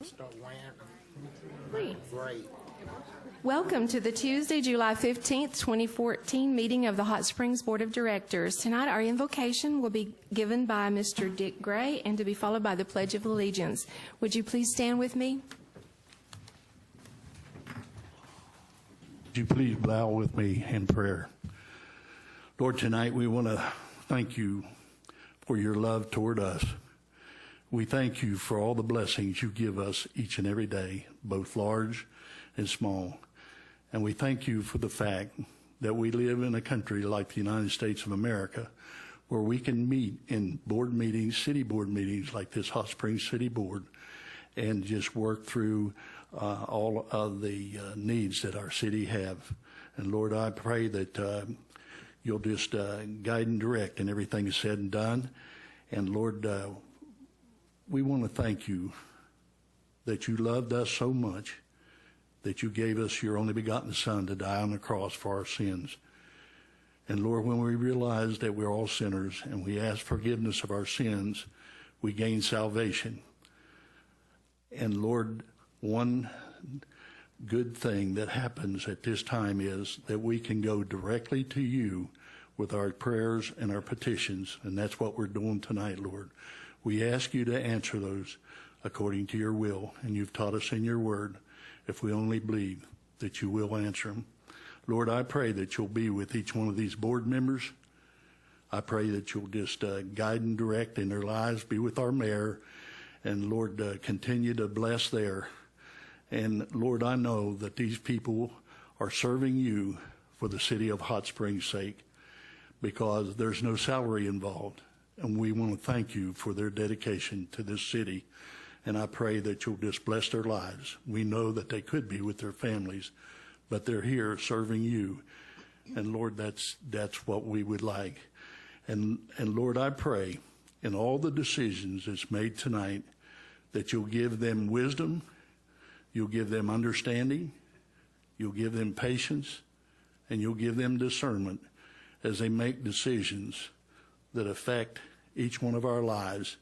Start wearing them. Great. Welcome to the Tuesday, July 15th, 2014 meeting of the Hot Springs Board of Directors. Tonight our invocation will be given by Mr. Dick Gray and to be followed by the Pledge of Allegiance. Would you please stand with me? Would you please bow with me in prayer? Lord, tonight we want to thank you for your love toward us. We thank you for all the blessings you give us each and every day, both large and small. And we thank you for the fact that we live in a country like the United States of America where we can meet in board meetings, city board meetings like this Hot Springs City Board, and just work through all of the needs that our city have. And Lord, I pray that you'll just guide and direct in everything is said and done. And Lord, we want to thank you that you loved us so much that you gave us your only begotten Son to die on the cross for our sins. And Lord, when we realize that we're all sinners and we ask forgiveness of our sins, we gain salvation. And Lord, one good thing that happens at this time is that we can go directly to you with our prayers and our petitions, and that's what we're doing tonight, Lord. We ask you to answer those according to your will, and you've taught us in your word, if we only believe that you will answer them. Lord, I pray that you'll be with each one of these board members. I pray that you'll just guide and direct in their lives, be with our mayor, and Lord, continue to bless there. And Lord, I know that these people are serving you for the city of Hot Springs' sake because there's no salary involved. And we want to thank you for their dedication to this city. And I pray that you'll just bless their lives. We know that they could be with their families, but they're here serving you. And Lord, that's what we would like. And Lord, I pray in all the decisions that's made tonight that you'll give them wisdom, you'll give them understanding, you'll give them patience, and you'll give them discernment as they make decisions that affect each one of our lives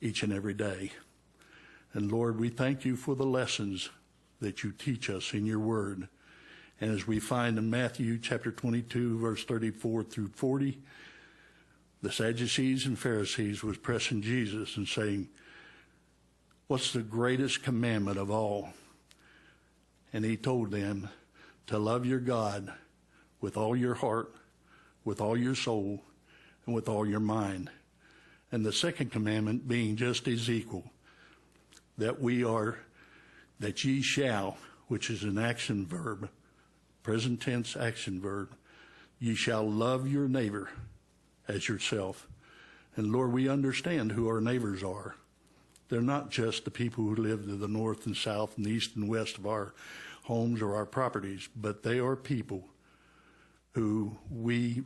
each and every day. And Lord, we thank you for the lessons that you teach us in your word. And as we find in Matthew chapter 22, verse 34 through 40, the Sadducees and Pharisees was pressing Jesus and saying, what's the greatest commandment of all? And he told them to love your God with all your heart, with all your soul, and with all your mind. And the second commandment being just as equal, that ye shall, which is an action verb, present tense action verb, ye shall love your neighbor as yourself. And Lord, we understand who our neighbors are. They're not just the people who live to the north and south and east and west of our homes or our properties, but they are people who we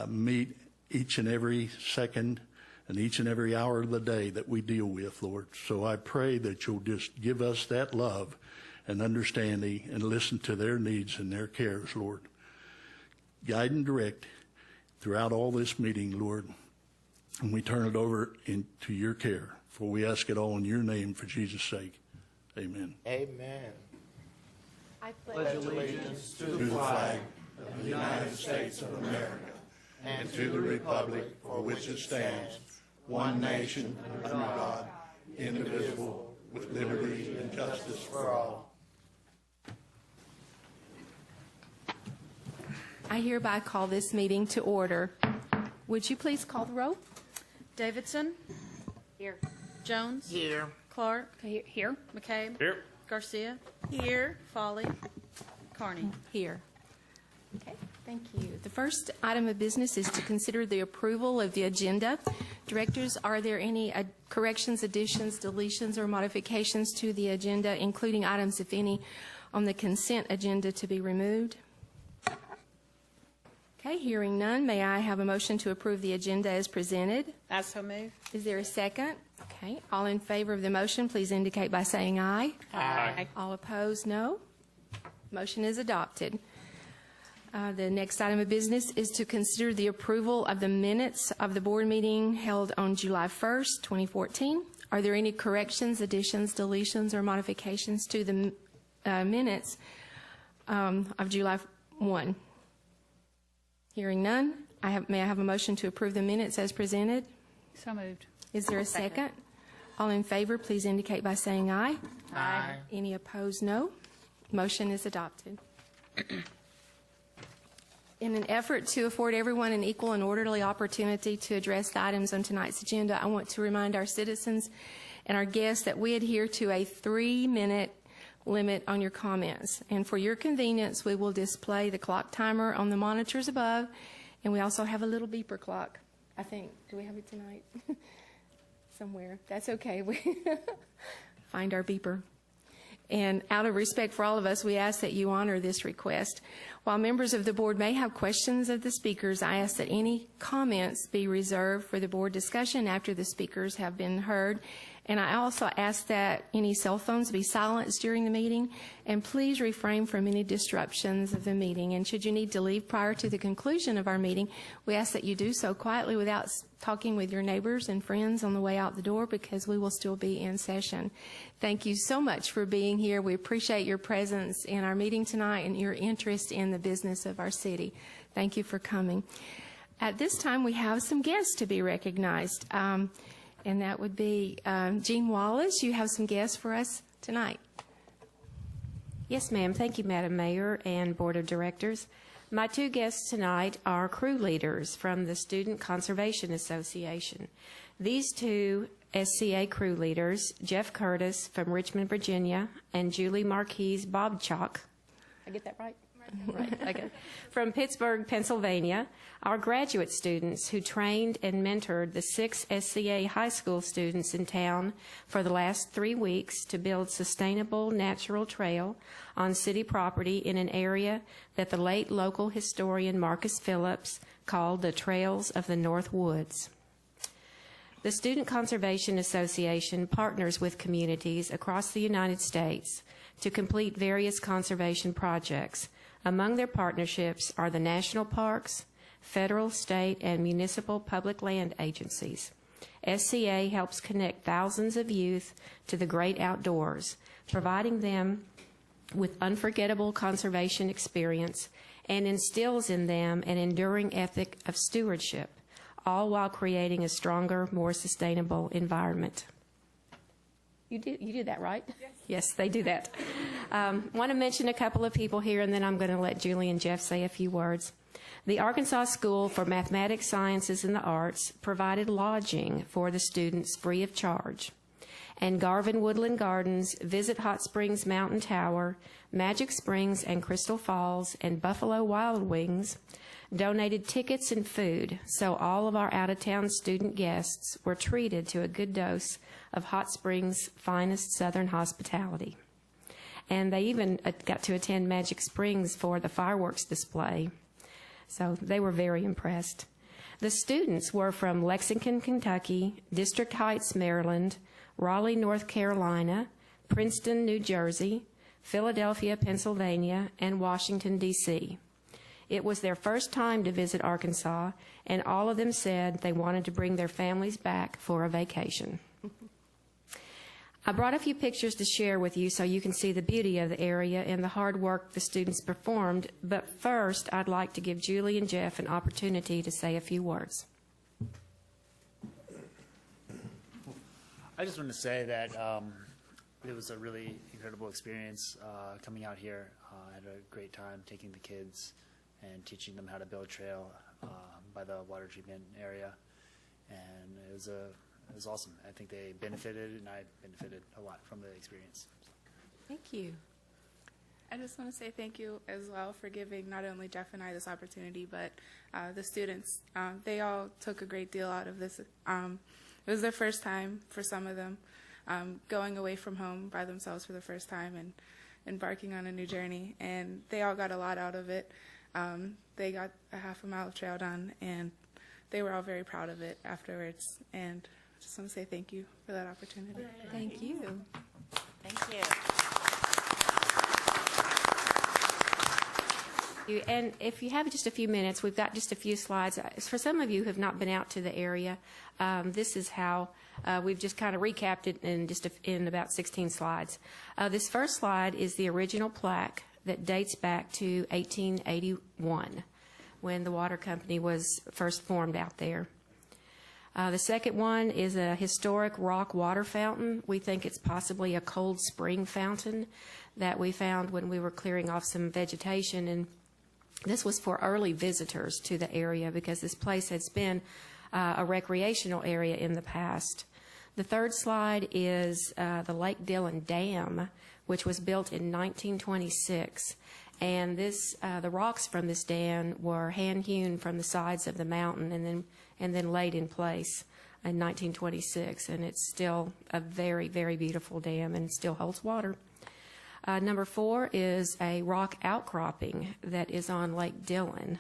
meet each and every second and each and every hour of the day that we deal with, Lord. So I pray that you'll just give us that love and understanding and listen to their needs and their cares, Lord. Guide and direct throughout all this meeting, Lord, and we turn it over into your care. For we ask it all in your name for Jesus' sake. Amen. Amen. I Pledge allegiance to the flag of the United States of America and to the republic for which it stands, one nation under God, indivisible, with liberty and justice for all. I hereby call this meeting to order. Would you please call the roll? Davidson. Here. Jones. Here. Clark. Here. McCabe. Here. Garcia. Here. Foley. Carney. Here. Okay, thank you. The first item of business is to consider the approval of the agenda. Directors, are there any corrections, additions, deletions, or modifications to the agenda, including items, if any, on the consent agenda to be removed? Okay, hearing none, may I have a motion to approve the agenda as presented? I so move. Is there a second? Okay, all in favor of the motion, please indicate by saying aye. Aye. All opposed, no. Motion is adopted. The next item of business is to consider the approval of the minutes of the board meeting held on July 1st, 2014. Are there any corrections, additions, deletions, or modifications to the minutes of July 1? Hearing none, may I have a motion to approve the minutes as presented? So moved. Is there a second? All in favor, please indicate by saying aye. Aye. Any opposed, no. Motion is adopted. In an effort to afford everyone an equal and orderly opportunity to address the items on tonight's agenda, I want to remind our citizens and our guests that we adhere to a 3-minute limit on your comments. And for your convenience, we will display the clock timer on the monitors above, and we also have a little beeper clock. I think, do we have it tonight? Somewhere. That's okay. We find our beeper. And out of respect for all of us, we ask that you honor this request. While members of the board may have questions of the speakers, I ask that any comments be reserved for the board discussion after the speakers have been heard. And I also ask that any cell phones be silenced during the meeting, and please refrain from any disruptions of the meeting. And should you need to leave prior to the conclusion of our meeting, we ask that you do so quietly without talking with your neighbors and friends on the way out the door, because we will still be in session. Thank you so much for being here. We appreciate your presence in our meeting tonight and your interest in the business of our city. Thank you for coming. At this time, we have some guests to be recognized. And that would be Jean Wallace. You have some guests for us tonight. Yes, ma'am. Thank you, Madam Mayor and Board of Directors. My two guests tonight are crew leaders from the Student Conservation Association. These two SCA crew leaders, Jeff Curtis from Richmond, Virginia, and Julie Marquise Bobchak. I get that right? Right. Okay. From Pittsburgh, Pennsylvania, are graduate students who trained and mentored the 6 SCA high school students in town for the last 3 weeks to build sustainable natural trail on city property in an area that the late local historian Marcus Phillips called the Trails of the North Woods. The Student Conservation Association partners with communities across the United States to complete various conservation projects. Among their partnerships are the national parks, federal, state, and municipal public land agencies. SCA helps connect thousands of youth to the great outdoors, providing them with unforgettable conservation experience and instills in them an enduring ethic of stewardship, all while creating a stronger, more sustainable environment. You did that, right? Yes, they do that. Want to mention a couple of people here, and then I'm going to let Julie and Jeff say a few words. The Arkansas School for Mathematics, Sciences, and the Arts provided lodging for the students free of charge. And Garvin Woodland Gardens, Visit Hot Springs Mountain Tower, Magic Springs and Crystal Falls, and Buffalo Wild Wings donated tickets and food, so all of our out-of-town student guests were treated to a good dose of Hot Springs' finest Southern hospitality. And they even got to attend Magic Springs for the fireworks display, so they were very impressed. The students were from Lexington, Kentucky, District Heights, Maryland, Raleigh, North Carolina, Princeton, New Jersey, Philadelphia, Pennsylvania, and Washington, D.C. It was their first time to visit Arkansas, and all of them said they wanted to bring their families back for a vacation. I brought a few pictures to share with you so you can see the beauty of the area and the hard work the students performed, but first I'd like to give Julie and Jeff an opportunity to say a few words. I just want to say that it was a really incredible experience coming out here. I had a great time taking the kids and teaching them how to build trail by the water treatment area, and it was awesome. I think they benefited, and I benefited a lot from the experience. Thank you. I just want to say thank you as well for giving not only Jeff and I this opportunity, but the students. They all took a great deal out of this. It was their first time for some of them, going away from home by themselves for the first time and embarking on a new journey, and they all got a lot out of it. They got a half a mile of trail done, and they were all very proud of it afterwards, and I just want to say thank you for that opportunity. Thank you. Thank you. And if you have just a few minutes, we've got just a few slides. For some of you who have not been out to the area, this is how we've just kind of recapped it in about 16 slides. This first slide is the original plaque that dates back to 1881, when the water company was first formed out there. The second one is a historic rock water fountain. We think it's possibly a cold spring fountain that we found when we were clearing off some vegetation, and this was for early visitors to the area because this place has been a recreational area in the past. The third slide is the Lake Dillon Dam, which was built in 1926. And the rocks from this dam were hand-hewn from the sides of the mountain and then laid in place in 1926. And it's still a very, very beautiful dam and still holds water. Number 4 is a rock outcropping that is on Lake Dillon.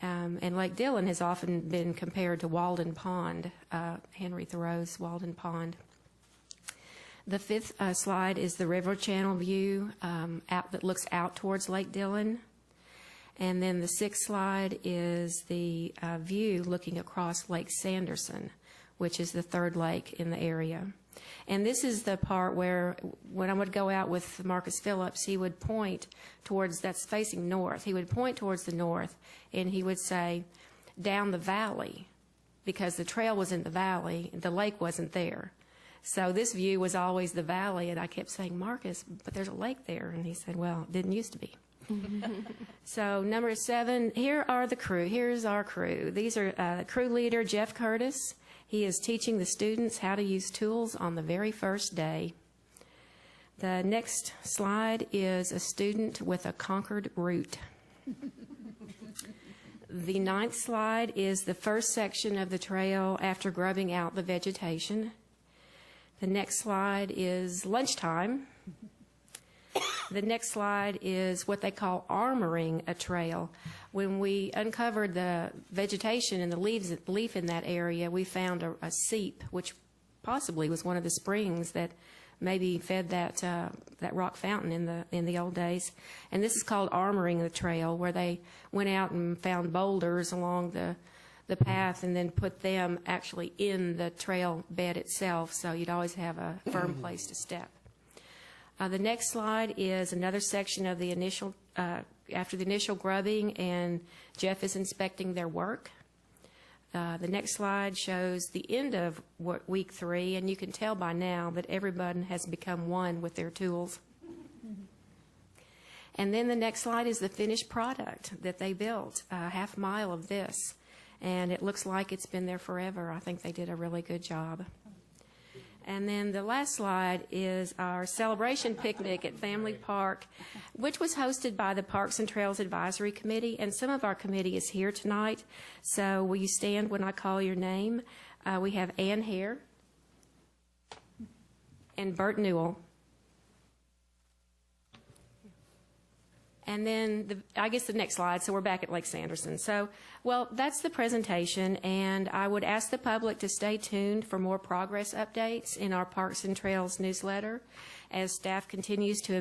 And Lake Dillon has often been compared to Walden Pond, Henry Thoreau's Walden Pond. The fifth slide is the river channel view that looks out towards Lake Dillon. And then the sixth slide is the view looking across Lake Sanderson, which is the third lake in the area. And this is the part where, when I would go out with Marcus Phillips, he would point towards, that's facing north, he would point towards the north, and he would say, down the valley, because the trail was in the valley, the lake wasn't there. So this view was always the valley, and I kept saying, Marcus, but there's a lake there. And he said, well, it didn't used to be. So number 7, here are the crew. Here's our crew. These are the crew leader, Jeff Curtis. He is teaching the students how to use tools on the very first day. The next slide is a student with a conquered route. The 9th slide is the first section of the trail after grubbing out the vegetation. The next slide is lunchtime. The next slide is what they call armoring a trail. When we uncovered the vegetation and the leaf in that area, we found a seep, which possibly was one of the springs that maybe fed that rock fountain in the old days. And this is called armoring the trail, where they went out and found boulders along the path and then put them actually in the trail bed itself, so you'd always have a firm place to step. The next slide is another section of the initial, after the initial grubbing, and Jeff is inspecting their work. The next slide shows the end of week 3, and you can tell by now that everyone has become one with their tools. And then the next slide is the finished product that they built, a half mile of this. And it looks like it's been there forever. I think they did a really good job. And then the last slide is our celebration picnic at Family Park, which was hosted by the Parks and Trails Advisory Committee. And some of our committee is here tonight. So will you stand when I call your name? We have Ann Hare and Bert Newell. And then, I guess the next slide, so we're back at Lake Sanderson. So, well, that's the presentation, and I would ask the public to stay tuned for more progress updates in our Parks and Trails newsletter as staff continues to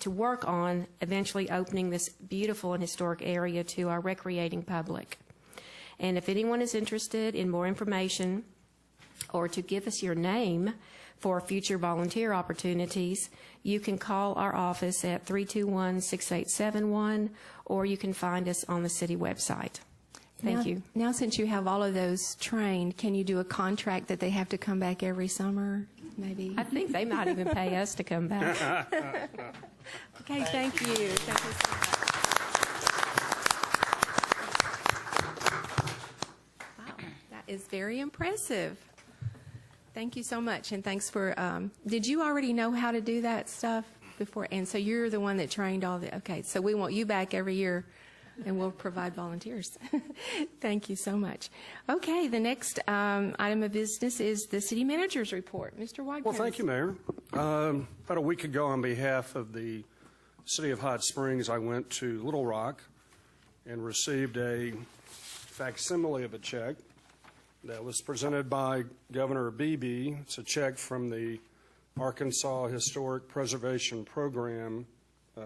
work on eventually opening this beautiful and historic area to our recreating public. And if anyone is interested in more information or to give us your name for future volunteer opportunities, you can call our office at 321-6871, or you can find us on the city website. Thank you. Now, since you have all of those trained, can you do a contract that they have to come back every summer, maybe? I think they might even pay us to come back. Okay, thank you. Thank you so much. Wow, that is very impressive. Thank you so much, and thanks for, did you already know how to do that stuff before? And so you're the one that trained all the, okay, so we want you back every year, and we'll provide volunteers. Thank you so much. Okay, the next item of business is the city manager's report. Mr. Watkins. Well, thank you, Mayor. About a week ago, on behalf of the City of Hot Springs, I went to Little Rock and received a facsimile of a check that was presented by Governor Beebe. It's a check from the Arkansas Historic Preservation Program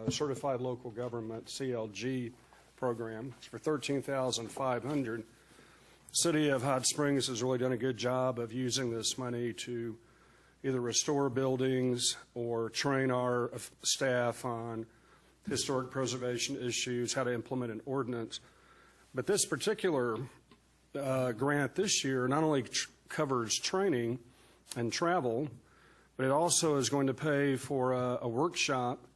Certified Local Government, CLG program. It's for $13,500. The City of Hot Springs has really done a good job of using this money to either restore buildings or train our staff on historic preservation issues, how to implement an ordinance. But this particular grant this year not only covers training and travel, but it also is going to pay for a workshop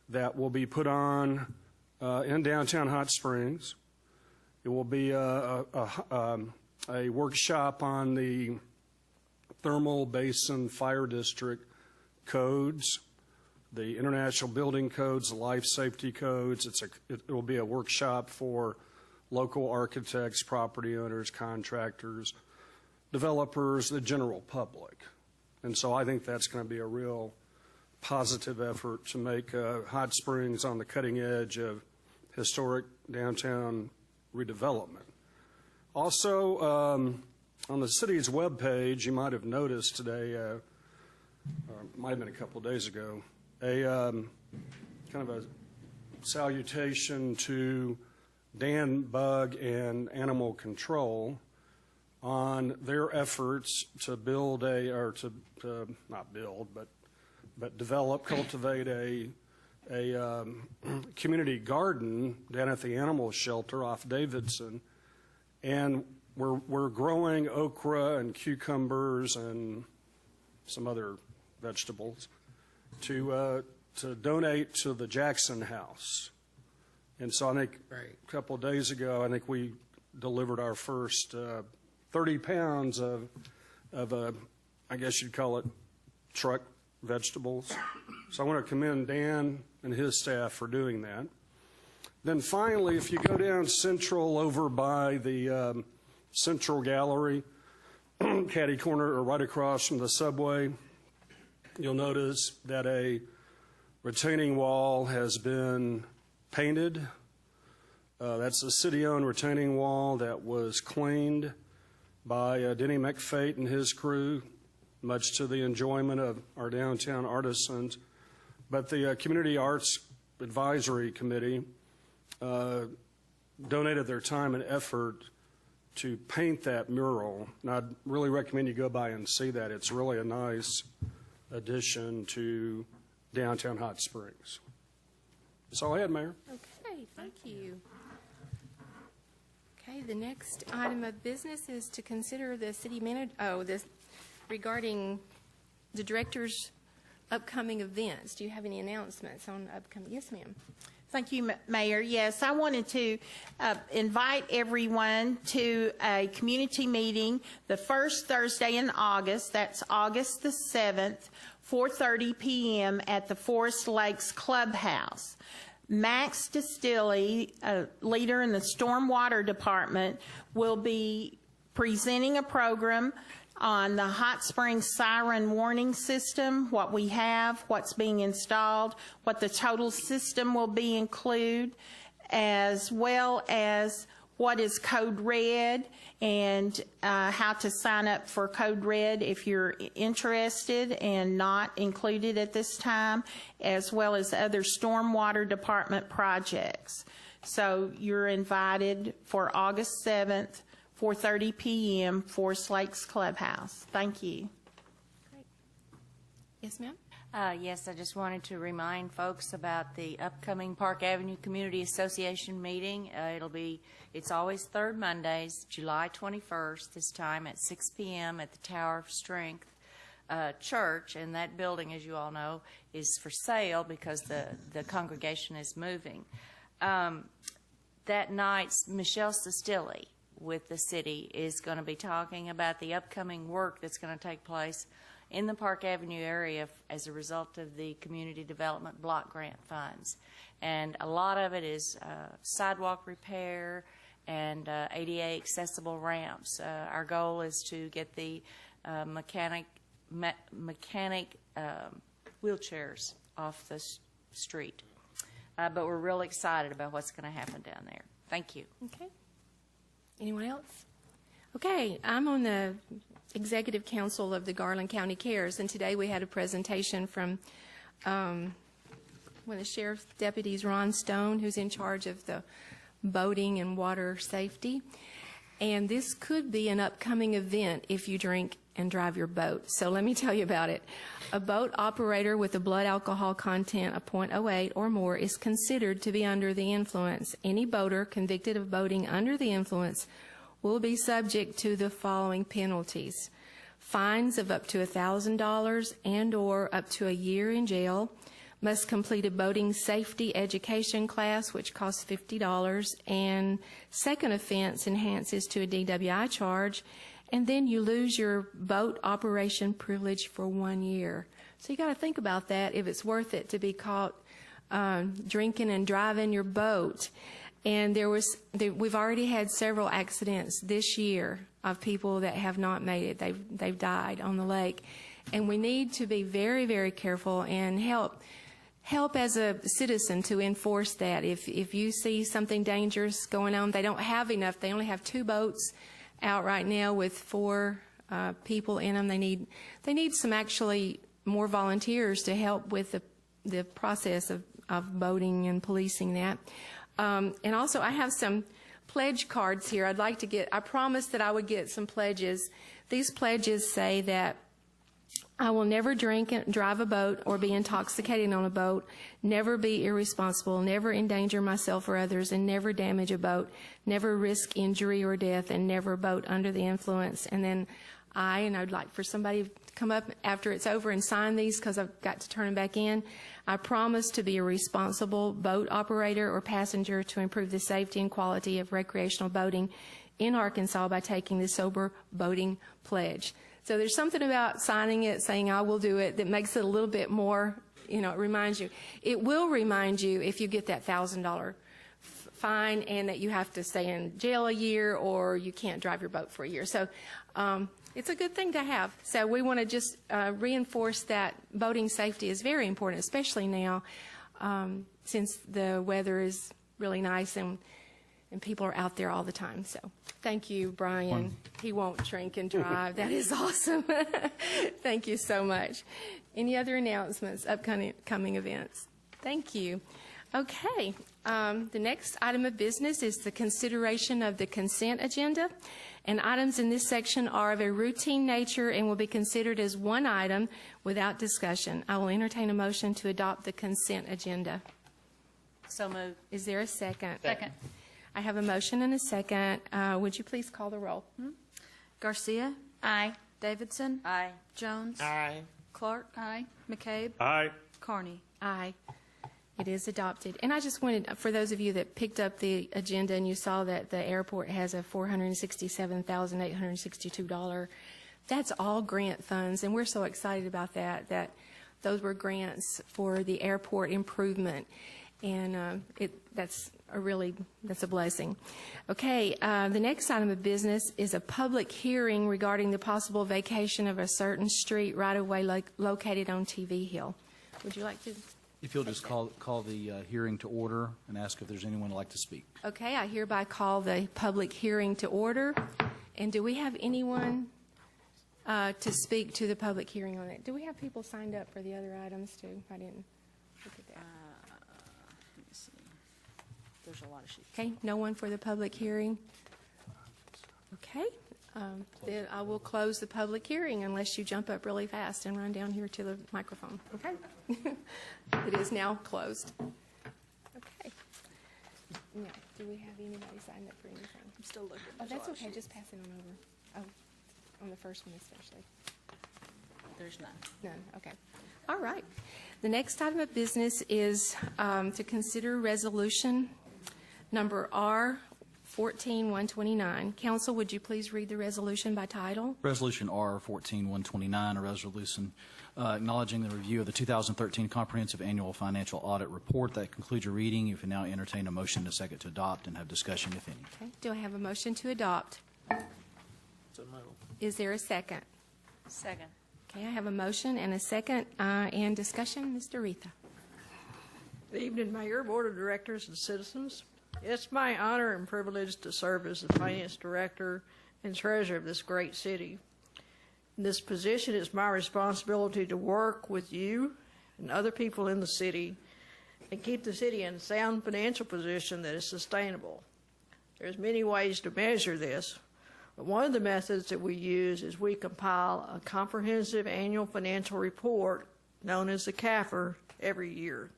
that will be put on in downtown Hot Springs. It will be a workshop on the Thermal Basin Fire District codes, the International Building Codes, the Life Safety Codes. It will be a workshop for local architects, property owners, contractors, developers, the general public. And so I think that's going to be a real positive effort to make Hot Springs on the cutting edge of historic downtown redevelopment. Also, on the city's webpage, you might have noticed today, or it might have been a couple of days ago, a kind of a salutation to Dan Bug and Animal Control on their efforts to build not build, but develop, cultivate a community garden down at the animal shelter off Davidson. And we're growing okra and cucumbers and some other vegetables to donate to the Jackson House. And so I think a couple of days ago, I think we delivered our first 30 pounds of I guess you'd call it truck vegetables. So I want to commend Dan and his staff for doing that. Then finally, if you go down Central over by the Central Gallery, catty corner or right across from the subway, you'll notice that a retaining wall has been painted. That's a city-owned retaining wall that was cleaned by Denny McFate and his crew, much to the enjoyment of our downtown artisans. But the Community Arts Advisory Committee donated their time and effort to paint that mural. And I'd really recommend you go by and see that. It's really a nice addition to downtown Hot Springs. That's all I had, Mayor. Okay, thank you. Okay, the next item of business is to consider the city manager, regarding the director's upcoming events. Do you have any announcements on upcoming? Yes, ma'am. Thank you, Mayor. Yes, I wanted to invite everyone to a community meeting the first Thursday in August. That's August the 7th, 4:30 p.m. at the Forest Lakes Clubhouse. Max Distilly, a leader in the Stormwater Department, will be presenting a program on the Hot Springs siren warning system, what we have, what's being installed, what the total system will include, as well as what is Code Red and how to sign up for Code Red if you're interested and not included at this time, as well as other Stormwater Department projects. So you're invited for August 7th, 4:30 p.m., Forest Lakes Clubhouse. Thank you. Great. Yes, ma'am. Yes, I just wanted to remind folks about the upcoming Park Avenue Community Association meeting. It's always third Mondays, July 21st, this time at 6 p.m. at the Tower of Strength Church. And that building, as you all know, is for sale because the congregation is moving. That night, Michelle Sestilli with the city is going to be talking about the upcoming work that's going to take place in the Park Avenue area as a result of the Community Development Block Grant funds. And a lot of it is sidewalk repair and ADA accessible ramps. Our goal is to get the mechanic wheelchairs off the street. But we're really excited about what's going to happen down there. Thank you. Okay. Anyone else? Okay, I'm on the Executive Council of the Garland County Cares, and today we had a presentation from, one of the sheriff's deputies, Ron Stone, who's in charge of the boating and water safety. And this could be an upcoming event if you drink and drive your boat. So let me tell you about it. A boat operator with a blood alcohol content of 0.08 or more is considered to be under the influence. Any boater convicted of boating under the influence will be subject to the following penalties: fines of up to $1,000 and or up to a year in jail, must complete a boating safety education class, which costs $50, and second offense enhances to a DWI charge, and then you lose your boat operation privilege for 1 year. So you got to think about that, if it's worth it to be caught drinking and driving your boat. And we've already had several accidents this year of people that have not made it. They've died on the lake. And we need to be very, very careful and help as a citizen to enforce that. If you see something dangerous going on, they don't have enough. They only have 2 boats out right now with 4 people in them. They need some actually more volunteers to help with the process of boating and policing that. And also, I have some pledge cards here. I promised that I would get some pledges. These pledges say that I will never drink and drive a boat or be intoxicated on a boat, never be irresponsible, never endanger myself or others, and never damage a boat, never risk injury or death, and never boat under the influence. And then I'd like for somebody to come up after it's over and sign these, because I've got to turn them back in. I promise to be a responsible boat operator or passenger to improve the safety and quality of recreational boating in Arkansas by taking the Sober Boating Pledge. So there's something about signing it, saying I will do it, that makes it a little bit more, it reminds you. It will remind you if you get that $1,000 fine and that you have to stay in jail a year or you can't drive your boat for a year. So it's a good thing to have. So we want to just reinforce that boating safety is very important, especially now since the weather is really nice and people are out there all the time. So thank you, Brian. He won't drink and drive. That is awesome. Thank you so much. Any other announcements, upcoming events? Thank you. Okay. The next item of business is the consideration of the consent agenda. And items in this section are of a routine nature and will be considered as one item without discussion. I will entertain a motion to adopt the consent agenda. So moved. Is there a second? Second. I have a motion and a second. Would you please call the roll? Garcia. Aye. Davidson. Aye. Jones. Aye. Clark. Aye. McCabe. Aye. Carney. Aye. It is adopted. And I just wanted, for those of you that picked up the agenda and you saw that the airport has a $467,862, that's all grant funds, and we're so excited about that those were grants for the airport improvement. And that's a blessing. Okay, the next item of business is a public hearing regarding the possible vacation of a certain street right-of-way located on TV Hill. Would you like to? If you'll just call the hearing to order and ask if there's anyone who'd like to speak. Okay, I hereby call the public hearing to order. And do we have anyone to speak to the public hearing on it? Do we have people signed up for the other items too? I didn't look at that. Let me see. There's a lot of sheets. Okay, no one for the public hearing? Okay, then I will close the public hearing unless you jump up really fast and run down here to the microphone. Okay? It is now closed. Okay. Now, do we have anybody signed up for anything? I'm still looking. Oh, There's a that's lot of okay, sheets. just pass it on over. Oh, on the first one especially. There's none. None, okay. All right. The next item of business is to consider resolution number R-14-129. Council, would you please read the resolution by title? Resolution R-14-129, a resolution acknowledging the review of the 2013 Comprehensive Annual Financial Audit Report. That concludes your reading. You can now entertain a motion and a second to adopt and have discussion, if any. Okay. Do I have a motion to adopt? So moved. Is there a second? Second. Okay, I have a motion and a second and discussion. Mr. Retha. Good evening, Mayor, Board of Directors, and citizens. It's my honor and privilege to serve as the Finance Director and Treasurer of this great city. In this position, it's my responsibility to work with you and other people in the city and keep the city in a sound financial position that is sustainable. There's many ways to measure this, but one of the methods that we use is we compile a comprehensive annual financial report known as the CAFR every year.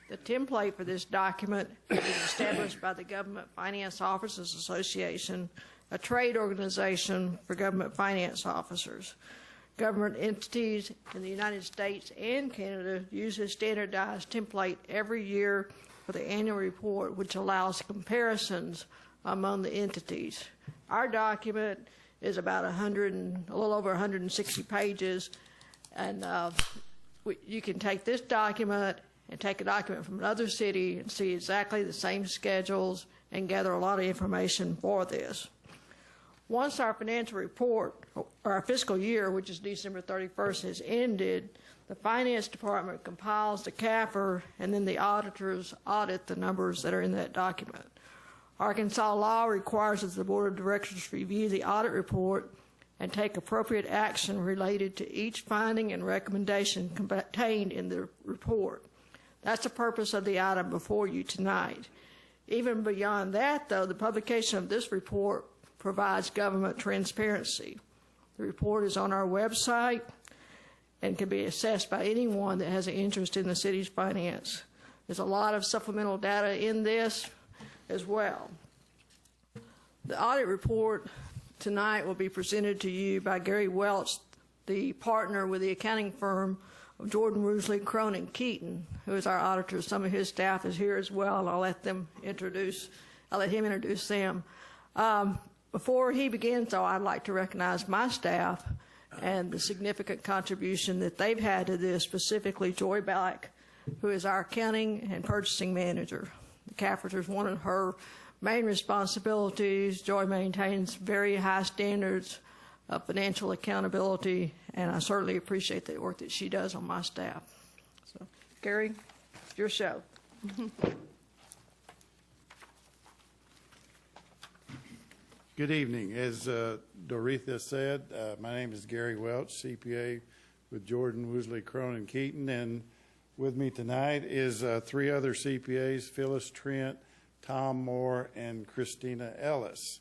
The template for this document is established by the Government Finance Officers Association, a trade organization for government finance officers. Government entities in the United States and Canada use a standardized template every year for the annual report, which allows comparisons among the entities. Our document is about a little over 160 pages, and you can take this document and take a document from another city and see exactly the same schedules and gather a lot of information for this. Once our financial report, or our fiscal year, which is December 31st, has ended, the Finance Department compiles the CAFR, and then the auditors audit the numbers that are in that document. Arkansas law requires that the Board of Directors review the audit report and take appropriate action related to each finding and recommendation contained in the report. That's the purpose of the item before you tonight. Even beyond that, though, the publication of this report provides government transparency. The report is on our website and can be accessed by anyone that has an interest in the city's finance. There's a lot of supplemental data in this as well. The audit report tonight will be presented to you by Gary Welch, the partner with the accounting firm of Jordan, Woosley, Crone, and Keaton, who is our auditor. Some of his staff is here as well, and I'll let him introduce them. Before he begins, though, I'd like to recognize my staff and the significant contribution that they've had to this, specifically Joy Black, who is our accounting and purchasing manager. The CAFR is one of her main responsibilities. Joy maintains very high standards of financial accountability, and I certainly appreciate the work that she does on my staff. So, Gary, it's your show. Good evening. As Doretha said, my name is Gary Welch, CPA with Jordan, Woosley, Crone, and Keaton, and with me tonight is three other CPAs, Phyllis Trent, Tom Moore, and Christina Ellis.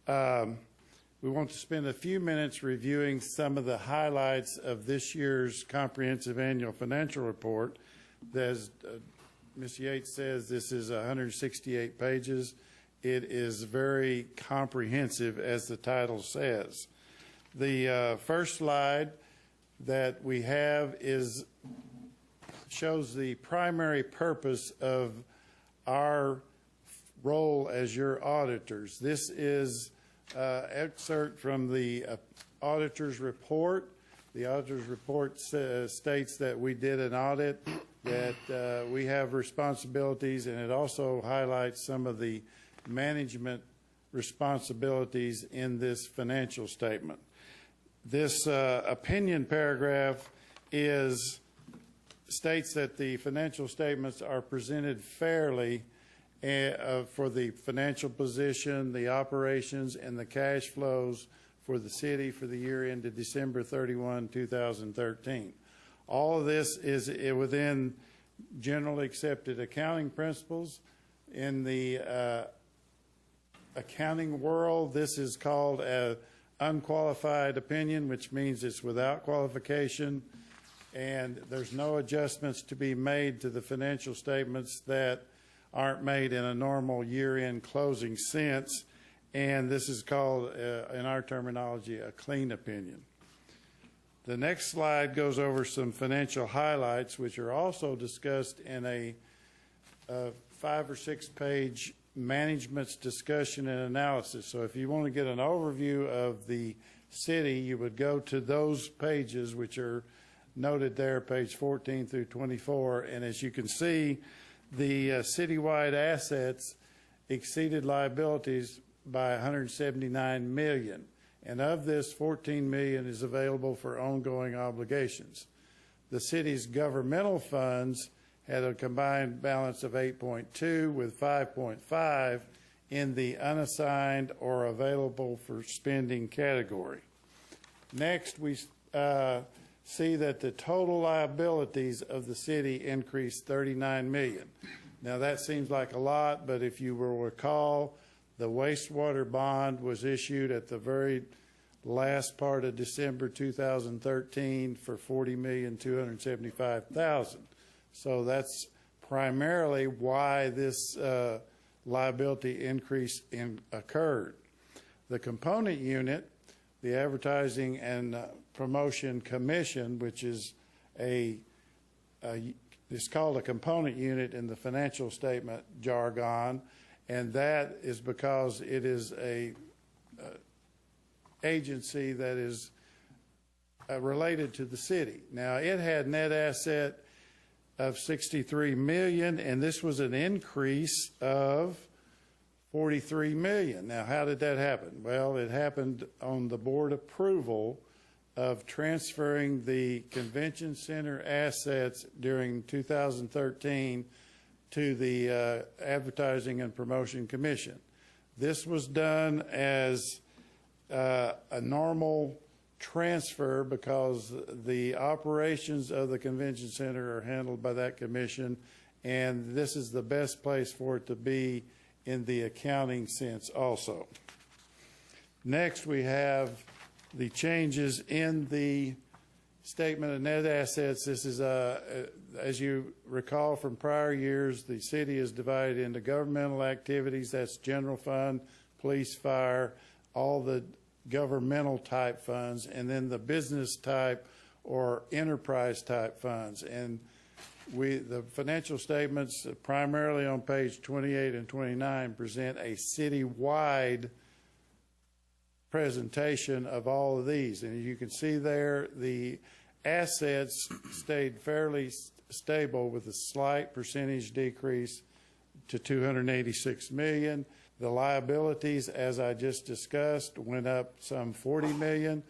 We want to spend a few minutes reviewing some of the highlights of this year's comprehensive annual financial report. As Ms. Yates says, this is 168 pages. It is very comprehensive, as the title says. The first slide that we have shows the primary purpose of our role as your auditors. This is excerpt from the auditor's report. The auditor's report states that we did an audit, that we have responsibilities, and it also highlights some of the management responsibilities in this financial statement. This opinion paragraph states that the financial statements are presented fairly for the financial position, the operations, and the cash flows for the city for the year ended December 31, 2013. All of this is within generally accepted accounting principles. In the accounting world, this is called an unqualified opinion, which means it's without qualification, and there's no adjustments to be made to the financial statements that aren't made in a normal year-end closing sense, and this is called, in our terminology, a clean opinion. The next slide goes over some financial highlights, which are also discussed in a 5 or 6 page management's discussion and analysis. So if you want to get an overview of the city, you would go to those pages, which are noted there, page 14 through 24. And as you can see, the citywide assets exceeded liabilities by $179 million. And of this, $14 million is available for ongoing obligations. The city's governmental funds had a combined balance of 8.2 with 5.5 in the unassigned or available for spending category. Next, we see that the total liabilities of the city increased $39 million. Now, that seems like a lot, but if you will recall, the wastewater bond was issued at the very last part of December 2013 for $40,275,000. So that's primarily why this liability increase occurred. The component unit, the Advertising and Promotion Commission, which is it's called a component unit in the financial statement jargon, and that is because it is a agency that is related to the city. Now, it had net asset of $63 million, and this was an increase of $43 million. Now, how did that happen? Well, it happened on the board approval of transferring the convention center assets during 2013 to the Advertising and Promotion Commission. This was done as a normal transfer because the operations of the convention center are handled by that commission, and this is the best place for it to be in the accounting sense also. Next, we have the changes in the statement of net assets. This is, as you recall from prior years, the city is divided into governmental activities, that's general fund, police, fire, all the governmental type funds, and then the business type or enterprise type funds. And the financial statements, primarily on page 28 and 29, present a citywide presentation of all of these. And you can see there the assets stayed fairly stable with a slight percentage decrease to $286 million. The liabilities, as I just discussed, went up some $40 million,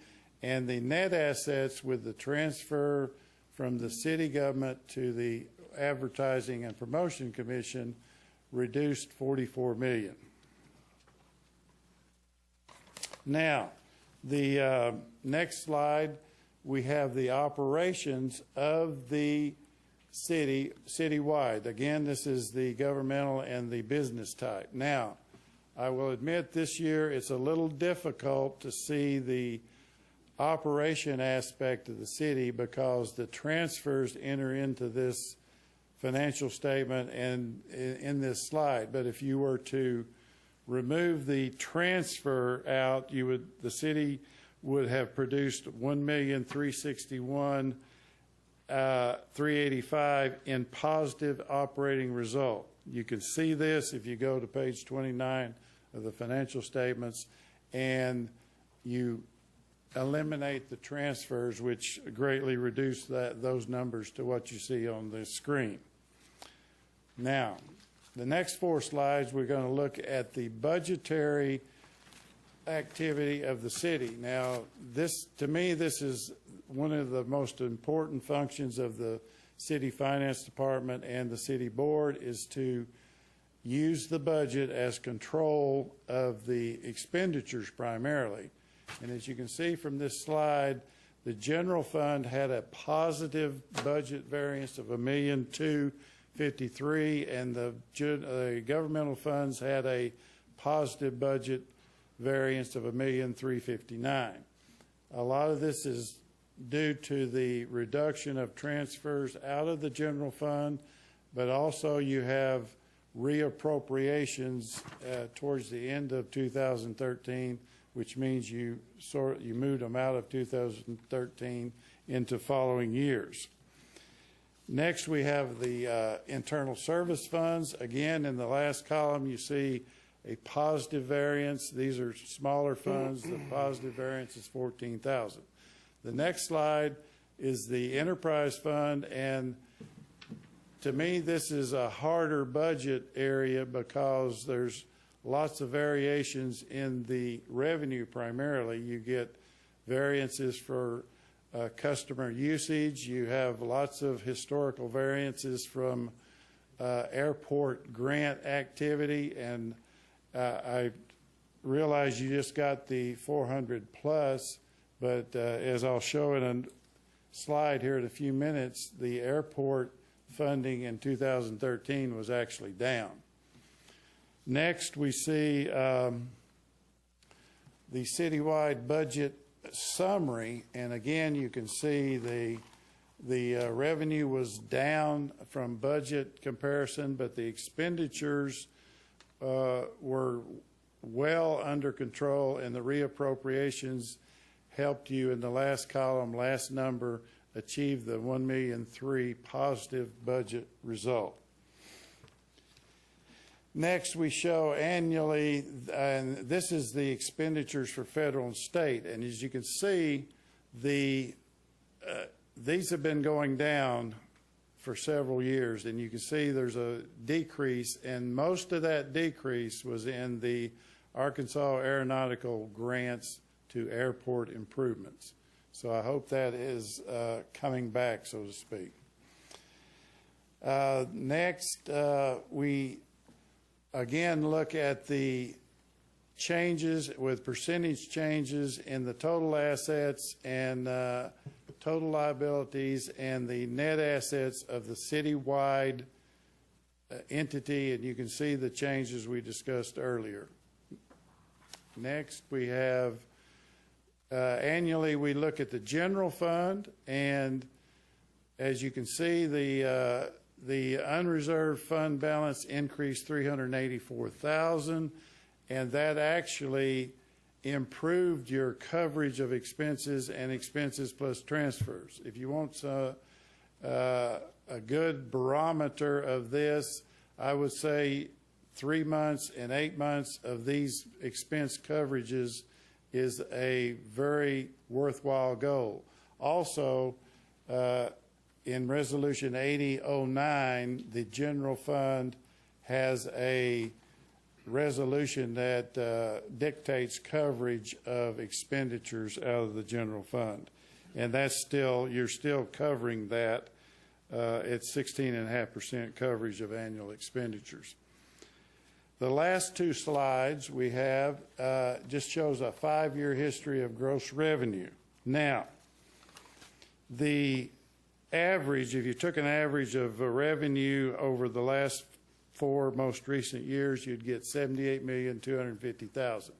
and the net assets with the transfer from the city government to the Advertising and Promotion Commission reduced $44 million. Now, the next slide, we have the operations of the city, citywide. Again, this is the governmental and the business type. Now, I will admit this year it's a little difficult to see the operation aspect of the city because the transfers enter into this financial statement and in this slide. But if you were to remove the transfer out, the city would have produced $1,361,385 in positive operating result. You can see this if you go to page 29 of the financial statements and you eliminate the transfers, which greatly reduce those numbers to what you see on the screen. Now, the next 4 slides, we're going to look at the budgetary activity of the city. Now, to me, this is one of the most important functions of the city finance department and the city board is to use the budget as control of the expenditures primarily. And as you can see from this slide, the general fund had a positive budget variance of $1,253,000, and the governmental funds had a positive budget variance of $1,359,000. A lot of this is due to the reduction of transfers out of the general fund, but also you have reappropriations towards the end of 2013, which means you moved them out of 2013 into following years. Next, we have the internal service funds. Again, in the last column, you see a positive variance. These are smaller funds. The positive variance is $14,000. The next slide is the enterprise fund, and to me, this is a harder budget area because there's lots of variations in the revenue primarily. You get variances for customer usage. You have lots of historical variances from airport grant activity, and I realize you just got the 400 plus, but as I'll show in slide here in a few minutes, the airport funding in 2013 was actually down. Next, we see the citywide budget summary, and again, you can see the revenue was down from budget comparison, but the expenditures were well under control, and the reappropriations helped you in the last column, last number, achieve the $1.3 million positive budget result. Next, we show annually, and this is the expenditures for federal and state. And as you can see, these have been going down for several years. And you can see there's a decrease, and most of that decrease was in the Arkansas Aeronautical grants to airport improvements. So I hope that is coming back, so to speak. Next, we again look at the changes with percentage changes in the total assets and total liabilities and the net assets of the citywide entity, and you can see the changes we discussed earlier. Next, we have annually we look at the general fund, and as you can see, the unreserved fund balance increased $384,000, and that actually improved your coverage of expenses and expenses plus transfers. If you want a good barometer of this, I would say 3 months and 8 months of these expense coverages is a very worthwhile goal. Also, in Resolution 8009, the general fund has a resolution that dictates coverage of expenditures out of the general fund. And that's still, you're still covering that at 16.5% coverage of annual expenditures. The last two slides we have just shows a 5-year history of gross revenue. Now, the average, if you took an average of revenue over the last 4 most recent years, you'd get $78,250,000.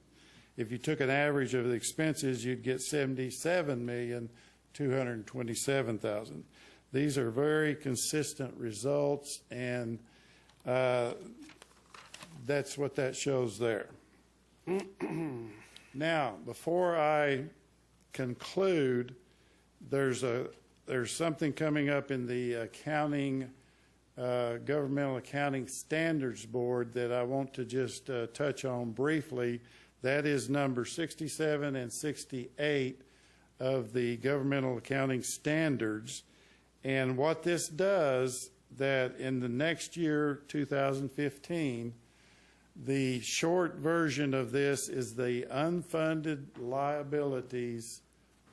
If you took an average of the expenses, you'd get $77,227,000. These are very consistent results, and that's what that shows there. Now, before I conclude, there's something coming up in the accounting, Governmental Accounting Standards Board that I want to just touch on briefly. That is number 67 and 68 of the Governmental Accounting Standards. And what this does, that in the next year, 2015, the short version of this is the unfunded liabilities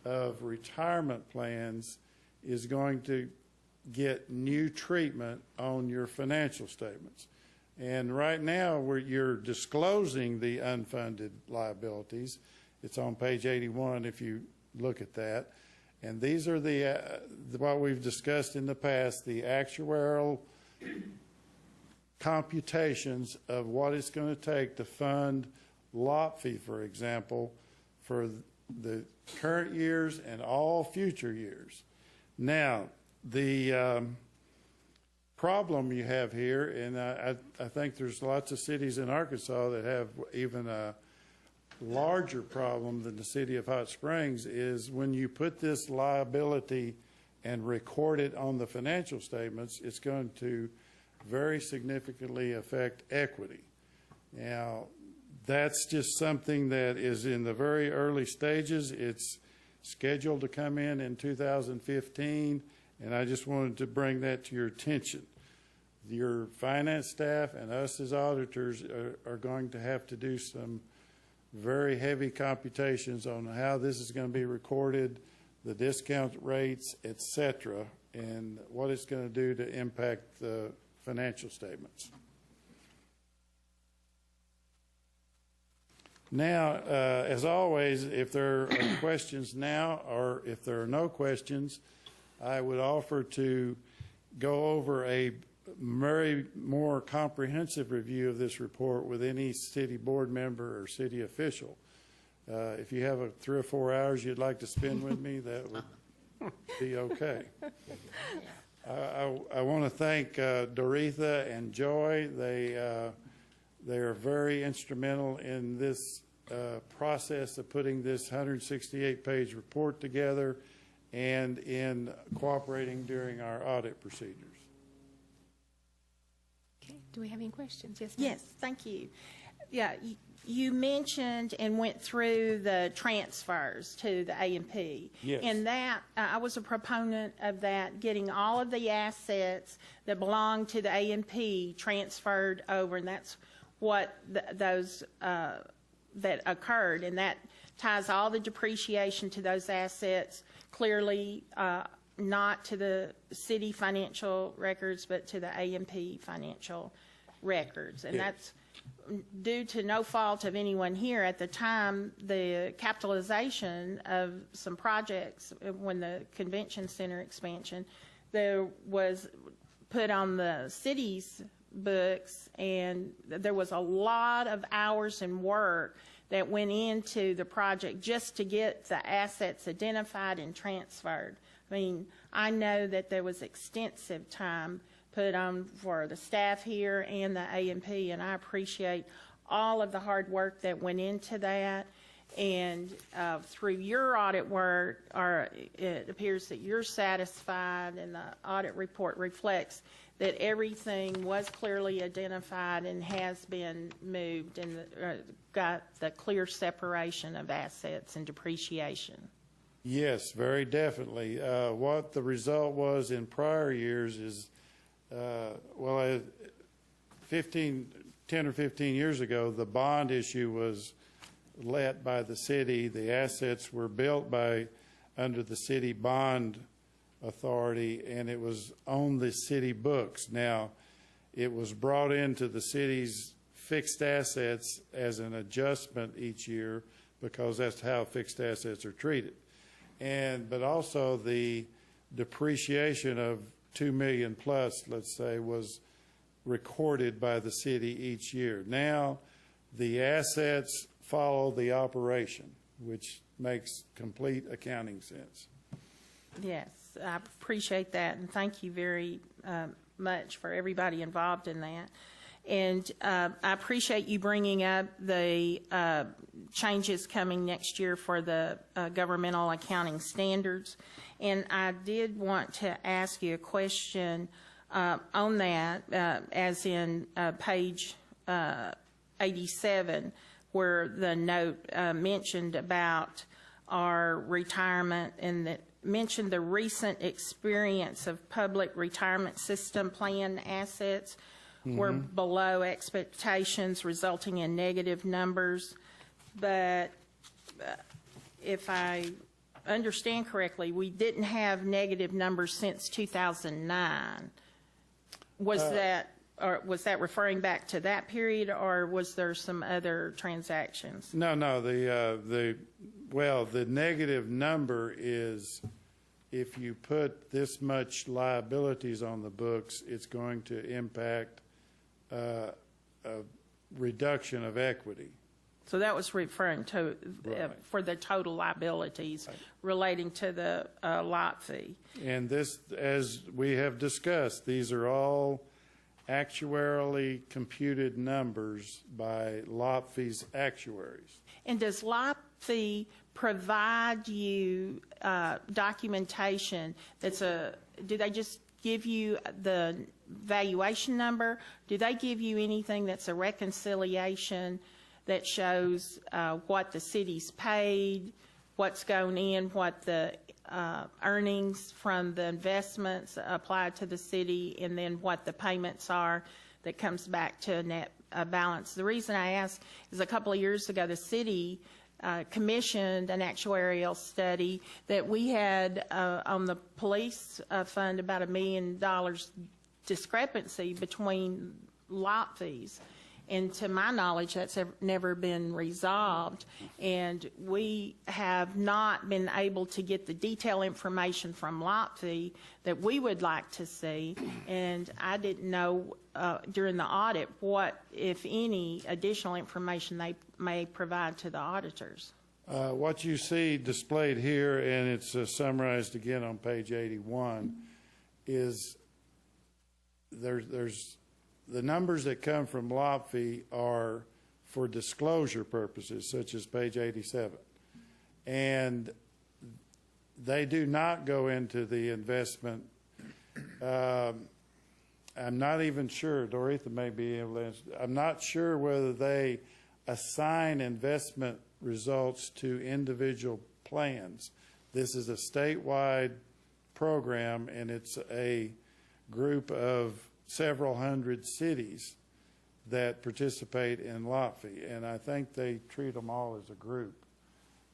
of retirement plans is going to get new treatment on your financial statements. And right now, you're disclosing the unfunded liabilities. It's on page 81 if you look at that. And these are what we've discussed in the past, the actuarial computations of what it's going to take to fund LOPFI, for example, for the current years and all future years. Now, the problem you have here, and I think there's lots of cities in Arkansas that have even a larger problem than the city of Hot Springs, is when you put this liability and record it on the financial statements, it's going to very significantly affect equity. Now, that's just something that is in the very early stages. It's scheduled to come in 2015, and I just wanted to bring that to your attention. Your finance staff and us as auditors are going to have to do some very heavy computations on how this is going to be recorded, the discount rates, etc., and what it's going to do to impact the financial statements. Now, as always, if there are questions now, or if there are no questions, I would offer to go over a very more comprehensive review of this report with any city board member or city official. If you have 3 or 4 hours you'd like to spend with me, that would be okay. I want to thank Doretha and Joy. They are very instrumental in this process of putting this 168-page report together and in cooperating during our audit procedures. Okay, do we have any questions? Yes, ma'am. Yes, thank you. Yeah, you mentioned and went through the transfers to the A&P. Yes. And that, I was a proponent of that, getting all of the assets that belong to the A&P transferred over, and that's what those that occurred, and that ties all the depreciation to those assets, clearly not to the city financial records, but to the A&P financial records. And Yes. that's due to no fault of anyone here. At the time, the capitalization of some projects, when the convention center expansion, there was put on the city's books, and there was a lot of hours and work that went into the project just to get the assets identified and transferred. I mean, I know that there was extensive time put on for the staff here and the A&P, and I appreciate all of the hard work that went into that. And through your audit work, it appears that you're satisfied, and the audit report reflects that everything was clearly identified and has been moved, and got the clear separation of assets and depreciation. Yes, very definitely. What the result was in prior years is, 10 or 15 years ago, the bond issue was let by the city. The assets were built under the city bond authority, and it was on the city books. Now, it was brought into the city's fixed assets as an adjustment each year, because that's how fixed assets are treated. But also the depreciation of $2 million plus, let's say, was recorded by the city each year. Now, the assets follow the operation, which makes complete accounting sense. Yes, I appreciate that, and thank you very much for everybody involved in that. And I appreciate you bringing up the changes coming next year for the governmental accounting standards. And I did want to ask you a question on that, as in page 87, where the note mentioned about our retirement, and that mentioned the recent experience of public retirement system plan assets were below expectations, resulting in negative numbers. But if I understand correctly, we didn't have negative numbers since 2009. Was that referring back to that period, or was there some other transactions? No. The negative number is, if you put this much liabilities on the books, it's going to impact a reduction of equity. So that was referring to Right. for the total liabilities relating to the lot fee. And this, as we have discussed, these are all actuarially computed numbers by Lopfe's actuaries. And does Lopfe provide you documentation do they just give you the valuation number? Do they give you anything that's a reconciliation that shows what the city's paid, what's going in, what the earnings from the investments applied to the city, and then what the payments are that comes back to a net balance? The reason I ask is a couple of years ago, the city commissioned an actuarial study that we had on the police fund, about $1 million discrepancy between lot fees. And to my knowledge, that's never been resolved. And we have not been able to get the detailed information from LOTFI that we would like to see. And I didn't know during the audit what, if any, additional information they may provide to the auditors. What you see displayed here, and it's summarized again on page 81, is there's the numbers that come from LOTFI are for disclosure purposes, such as page 87. And they do not go into the investment. I'm not even sure, Doretha may be able to answer. I'm not sure whether they assign investment results to individual plans. This is a statewide program, and it's a group of several hundred cities that participate in LOTFI, and I think they treat them all as a group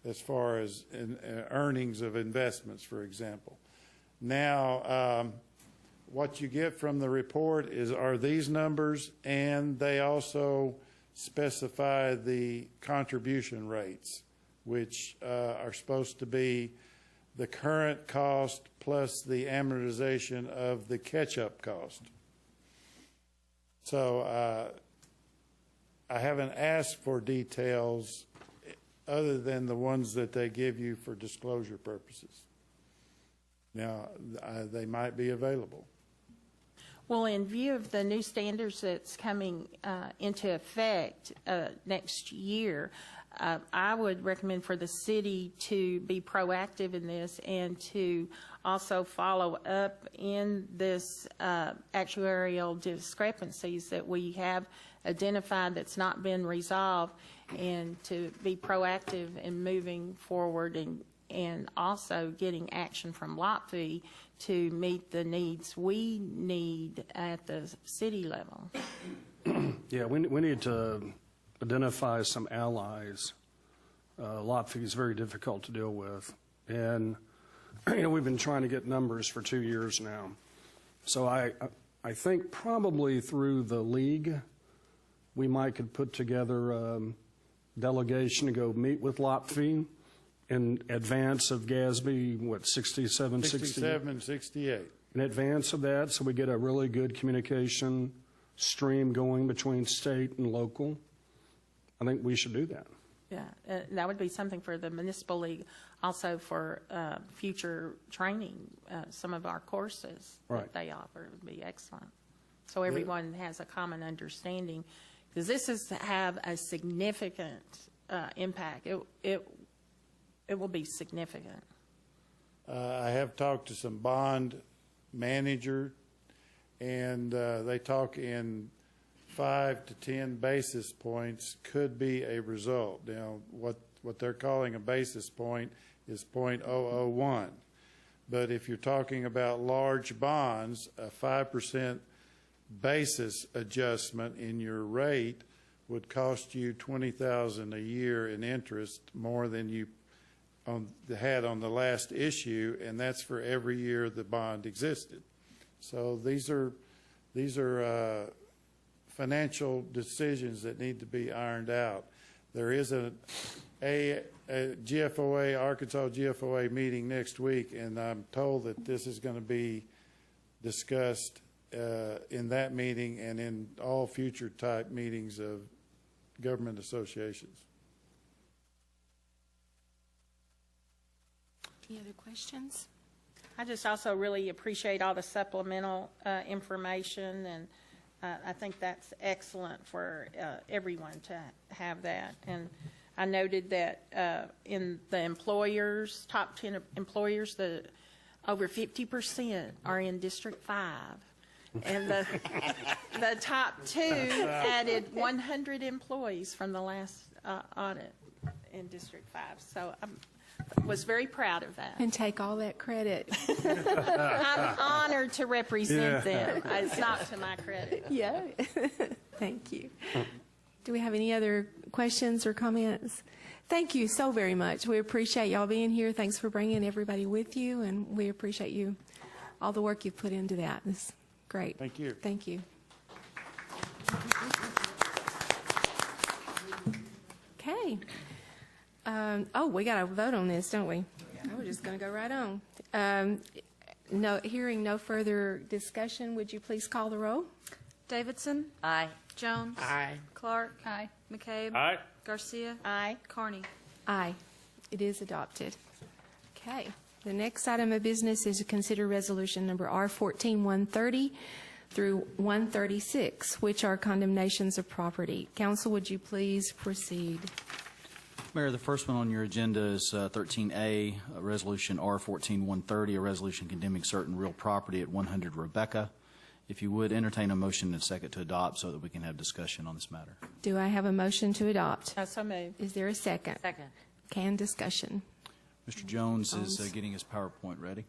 as far as earnings of investments, for example. Now, what you get from the report are these numbers, and they also specify the contribution rates, which are supposed to be the current cost plus the amortization of the catch-up cost. So I haven't asked for details other than the ones that they give you for disclosure purposes. Now, they might be available. Well, in view of the new standards that's coming into effect next year, I would recommend for the city to be proactive in this and to also follow up in this actuarial discrepancies that we have identified that's not been resolved, and to be proactive in moving forward and also getting action from LOTFI to meet the needs we need at the city level. Yeah, we need to identify some allies. LOTFI is very difficult to deal with. And, we've been trying to get numbers for 2 years now. So I think probably through the league, we might could put together a delegation to go meet with LOTFI in advance of GASB, 67, 67 and 68. In advance of that, so we get a really good communication stream going between state and local. I think we should do that. Yeah, that would be something for the municipal league, also for future training. Some of our courses that they offer would be excellent. So everyone has a common understanding, because this is to have a significant impact. It will be significant. I have talked to some bond manager, and they talk in 5 to 10 basis points could be a result. Now, what they're calling a basis point is 0.001. But if you're talking about large bonds, a 5% basis adjustment in your rate would cost you $20,000 a year in interest, more than you had on the last issue, and that's for every year the bond existed. So these are financial decisions that need to be ironed out. There is a GFOA, Arkansas GFOA meeting next week, and I'm told that this is going to be discussed in that meeting and in all future type meetings of government associations. Any other questions? I just also really appreciate all the supplemental information, and I think that's excellent for everyone to have that. And I noted that in the employers, top 10 employers, over 50% are in District 5. And the top 2 added 100 employees from the last audit in District 5. So I was very proud of that. And take all that credit. I'm honored to represent them. It's not to my credit. Yeah. Thank you. Do we have any other questions or comments? Thank you so very much. We appreciate y'all being here. Thanks for bringing everybody with you, and we appreciate you, all the work you've put into that. It's great. Thank you. Thank you. Okay. We got to vote on this, don't we? We're just going to go right on. Hearing no further discussion, would you please call the roll? Davidson. Aye. Jones. Aye. Clark. Aye. McCabe. Aye. Garcia. Aye. Carney. Aye. It is adopted. Okay. The next item of business is to consider resolution number R14-130 through 136, which are condemnations of property. Council, would you please proceed? Mayor, the first one on your agenda is 13A, Resolution R14-130, a resolution condemning certain real property at 100 Rebecca. If you would, entertain a motion and a second to adopt so that we can have discussion on this matter. Do I have a motion to adopt? So moved. Is there a second? Second. Can discussion. Mr. Jones is getting his PowerPoint ready.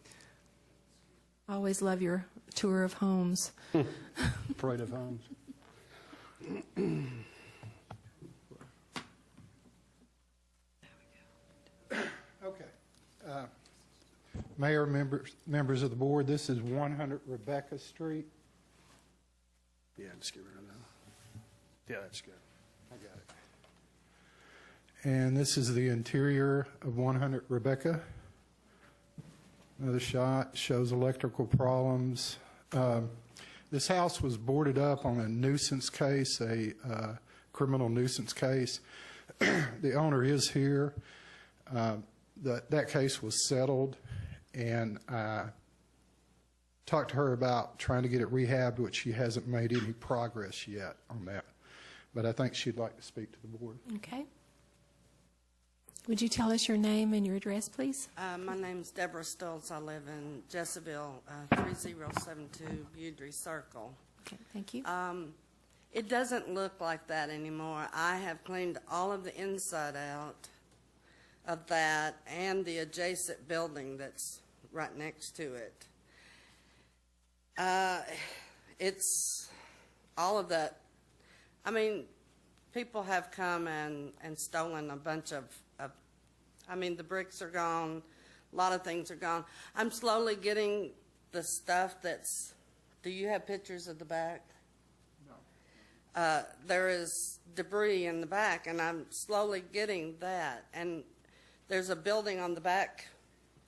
Always love your tour of homes. Parade of Homes. Okay. Mayor, members of the board, this is 100 Rebecca Street. Yeah, just get rid of that. Yeah, that's good. I got it. And this is the interior of 100 Rebecca. Another shot shows electrical problems. This house was boarded up on a nuisance case, a criminal nuisance case. The owner is here. That case was settled, and I talked to her about trying to get it rehabbed, which she hasn't made any progress yet on that. But I think she'd like to speak to the board. Okay. Would you tell us your name and your address, please? My name's Deborah Stoltz. I live in Jesseville, 3072 Budry Circle. Okay, thank you. It doesn't look like that anymore. I have cleaned all of the inside out of that and the adjacent building that's right next to it. It's all of that. I mean, people have come and stolen a bunch of, the bricks are gone, a lot of things are gone. I'm slowly getting the stuff that's, do you have pictures of the back? No. There is debris in the back, and I'm slowly getting that. And there's a building on the back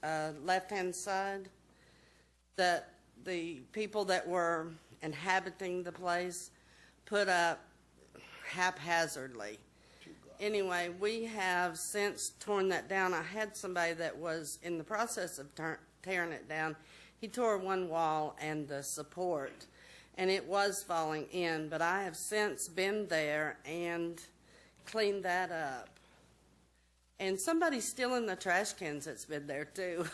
left-hand side that the people that were inhabiting the place put up haphazardly. Anyway, we have since torn that down. I had somebody that was in the process of tearing it down. He tore one wall and the support, and it was falling in, but I have since been there and cleaned that up. And somebody's stealing the trash cans that's been there, too.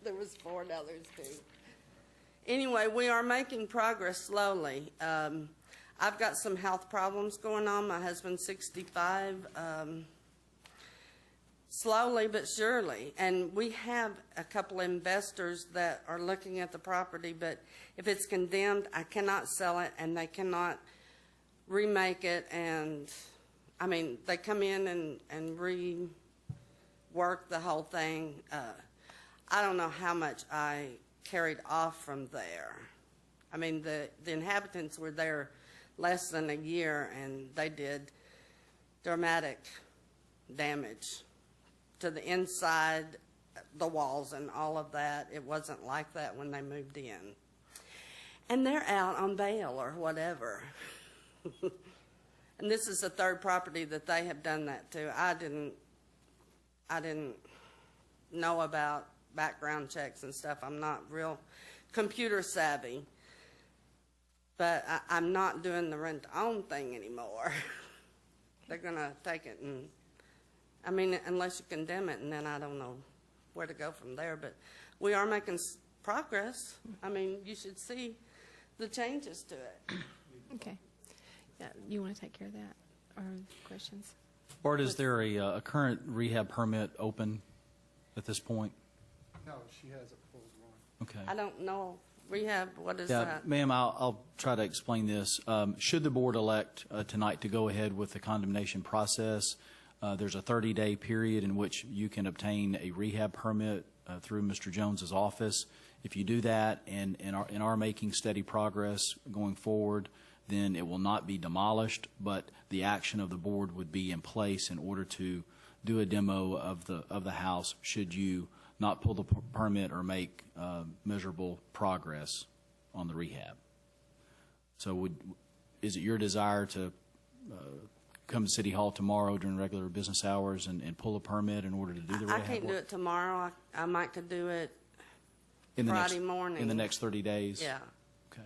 There was 4 others, too. Anyway, we are making progress slowly. I've got some health problems going on. My husband's 65. Slowly but surely. And we have a couple investors that are looking at the property, but if it's condemned, I cannot sell it, and they cannot remake it. And, they come in and rework the whole thing. I don't know how much I carried off from there. The inhabitants were there less than a year, and they did dramatic damage to the inside, the walls, and all of that. It wasn't like that when they moved in. And they're out on bail or whatever. And this is the third property that they have done that to. I didn't know about background checks and stuff. I'm not real computer savvy. But I'm not doing the rent-to-own thing anymore. They're going to take it and, unless you condemn it, and then I don't know where to go from there. But we are making progress. You should see the changes to it. Okay. Yeah, you want to take care of that? Or questions? Bart, is there a current rehab permit open at this point? No, she hasn't pulled one. Okay. I don't know. Rehab, what is Yeah, that? ma'am, I'll try to explain this. Should the board elect tonight to go ahead with the condemnation process, there's a 30-day period in which you can obtain a rehab permit through Mr. Jones's office. If you do that and are making steady progress going forward, then it will not be demolished, but the action of the board would be in place in order to do a demo of the house should you not pull the permit or make measurable progress on the rehab. So is it your desire to come to City Hall tomorrow during regular business hours and pull a permit in order to do the rehab I can't do work? it tomorrow. I might could do it In the Friday morning. In the next 30 days? Yeah. Okay.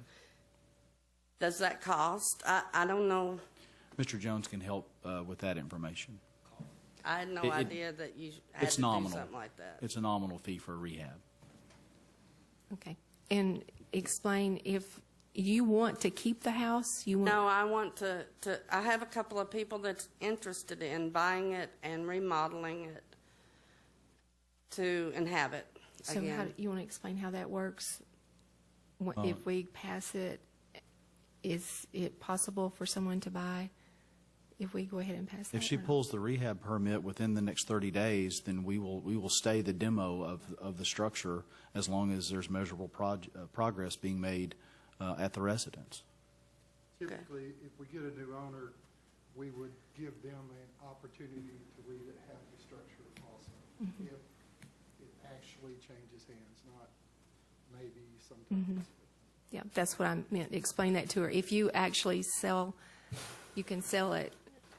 Does that cost? I don't know. Mr. Jones can help with that information. I had no idea that you had It's to nominal. do something like that. It's a nominal fee for a rehab. Okay. And explain if you want to keep the house, you want... No, I want to, I have a couple of people that's interested in buying it and remodeling it to inhabit So how, again. you want to explain how that works? If we pass it, is it possible for someone to buy if we go ahead and pass that? If she pulls the rehab permit within the next 30 days, then we will stay the demo of the structure as long as there's measurable progress being made at the residence. Typically, if we get a new owner, we would give them an opportunity to rehab the structure also. If it actually changes hands, not maybe sometimes. Yeah, that's what I meant. Explain that to her. If you actually sell, you can sell it,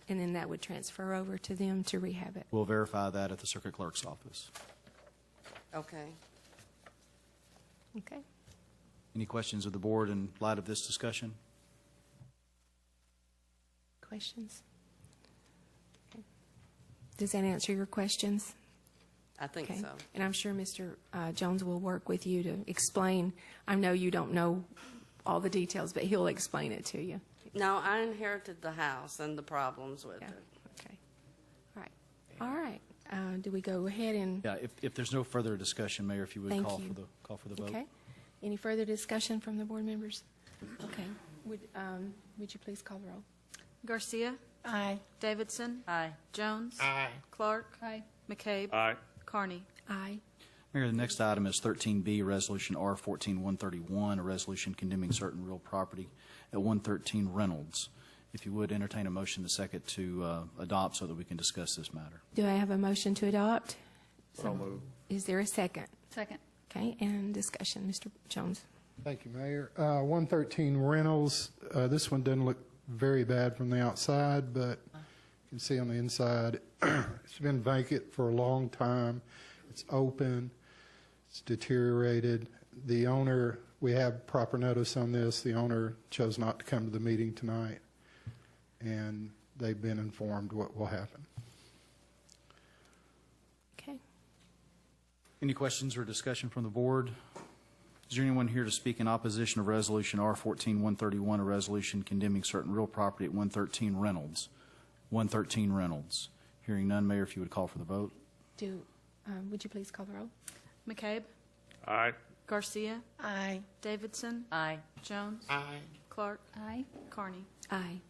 and then that would transfer over to them to rehab it. We'll verify that at the circuit clerk's office. Okay. Okay. Any questions of the board in light of this discussion? Questions? Okay. Does that answer your questions? I think Okay. so. And I'm sure Mr. Jones will work with you to explain. I know you don't know all the details, but he'll explain it to you. No, I inherited the house and the problems with Yeah. it. Okay. All right. All right. Do we go ahead and? Yeah, if there's no further discussion, Mayor, if you would Thank call you. for the vote. Okay. Any further discussion from the board members? Okay. Would you please call the roll? Garcia. Aye. Davidson. Aye. Jones. Aye. Clark. Aye. McCabe. Aye. Carney. Aye. Mayor, the next item is 13B, Resolution R14131, a resolution condemning certain real property at 113 Reynolds. If you would, entertain a motion to second to adopt so that we can discuss this matter. Do I have a motion to adopt? So moved. Is there a second? Second. Okay, and discussion, Mr. Jones. Thank you, Mayor. 113 Reynolds, this one doesn't look very bad from the outside, but you can see on the inside, it's been vacant for a long time. It's open, it's deteriorated. The owner, we have proper notice on this. The owner chose not to come to the meeting tonight, and they've been informed what will happen. Okay. Any questions or discussion from the board? Is there anyone here to speak in opposition of Resolution R14131, a resolution condemning certain real property at 113 Reynolds? 113 Reynolds. Hearing none, Mayor, if you would call for the vote. Would you please call the roll? McCabe. Aye. Garcia. Aye. Davidson. Aye. Jones. Aye. Clark. Aye. Carney. Aye.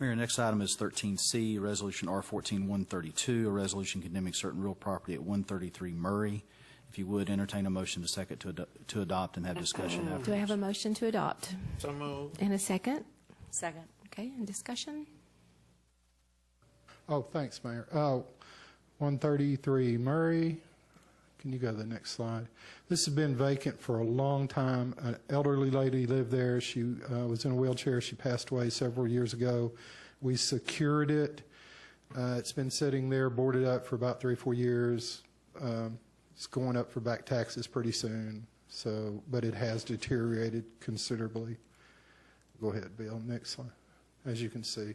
Mayor, next item is 13C, Resolution R14132, a resolution condemning certain real property at 133 Murray. If you would, entertain a motion to second to adopt and have discussion afterwards. Do I have a motion to adopt? So moved. And a second? Second. Okay, and discussion? Oh, thanks, Mayor. 133 Murray. Can you go to the next slide? This has been vacant for a long time. An elderly lady lived there. She was in a wheelchair. She passed away several years ago. We secured it. It's been sitting there, boarded up for about 3 or 4 years. It's going up for back taxes pretty soon. So, but it has deteriorated considerably. Go ahead, Bill. Next slide. As you can see.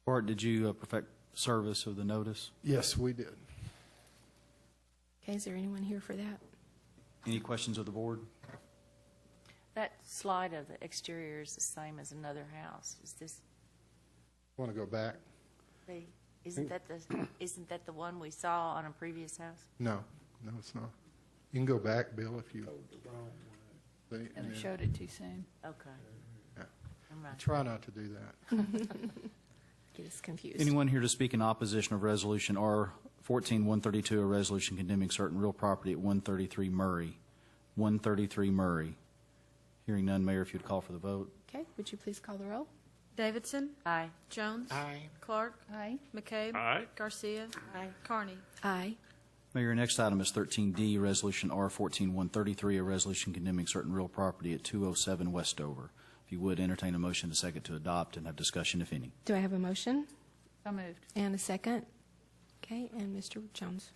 Bart, did you perfect service of the notice? Yes, we did. Okay, is there anyone here for that? Any questions of the board? That slide of the exterior is the same as another house. Is this Want to go back? isn't that the one we saw on a previous house? No, it's not. You can go back, Bill, if you. And I showed it too soon. Okay. Yeah. I'm right. Try not to do that. Get us confused. Anyone here to speak in opposition of Resolution R14132, a resolution condemning certain real property at 133 Murray? 133 Murray. Hearing none, Mayor, if you'd call for the vote. Okay, would you please call the roll? Davidson. Aye. Jones. Aye. Clark. Aye. McCabe. Aye. Garcia. Aye. Carney. Aye. Mayor, next item is 13D, Resolution R14-133, a resolution condemning certain real property at 207 Westover. If you would, entertain a motion to second to adopt and have discussion, if any. Do I have a motion So moved. and a second? Okay, and Mr. Jones.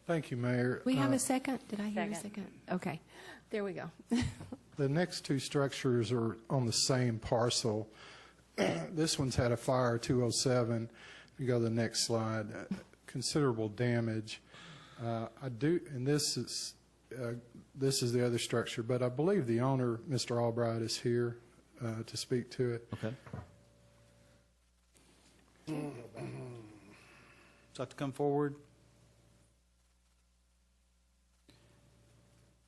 Thank you, Mayor. We have a second? Did I hear a Second. second? Okay, there we go. The next two structures are on the same parcel. This one's had a fire, 207. If you go to the next slide, considerable damage. And this is the other structure, but I believe the owner, Mr. Albright, is here to speak to it. Okay. Would you like to come forward?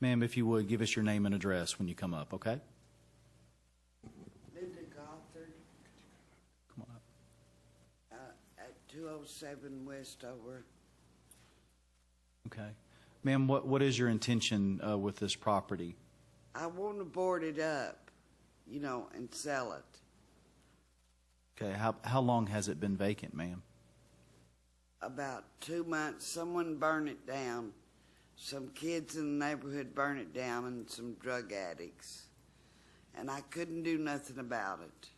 Ma'am, if you would, give us your name and address when you come up, okay? Linda Gothard, Come on up. at 207 Westover. Okay. Ma'am, what is your intention with this property? I want to board it up, and sell it. Okay, how long has it been vacant, ma'am? About 2 months, someone burned it down. Some kids in the neighborhood burned it down, and some drug addicts. And I couldn't do nothing about it.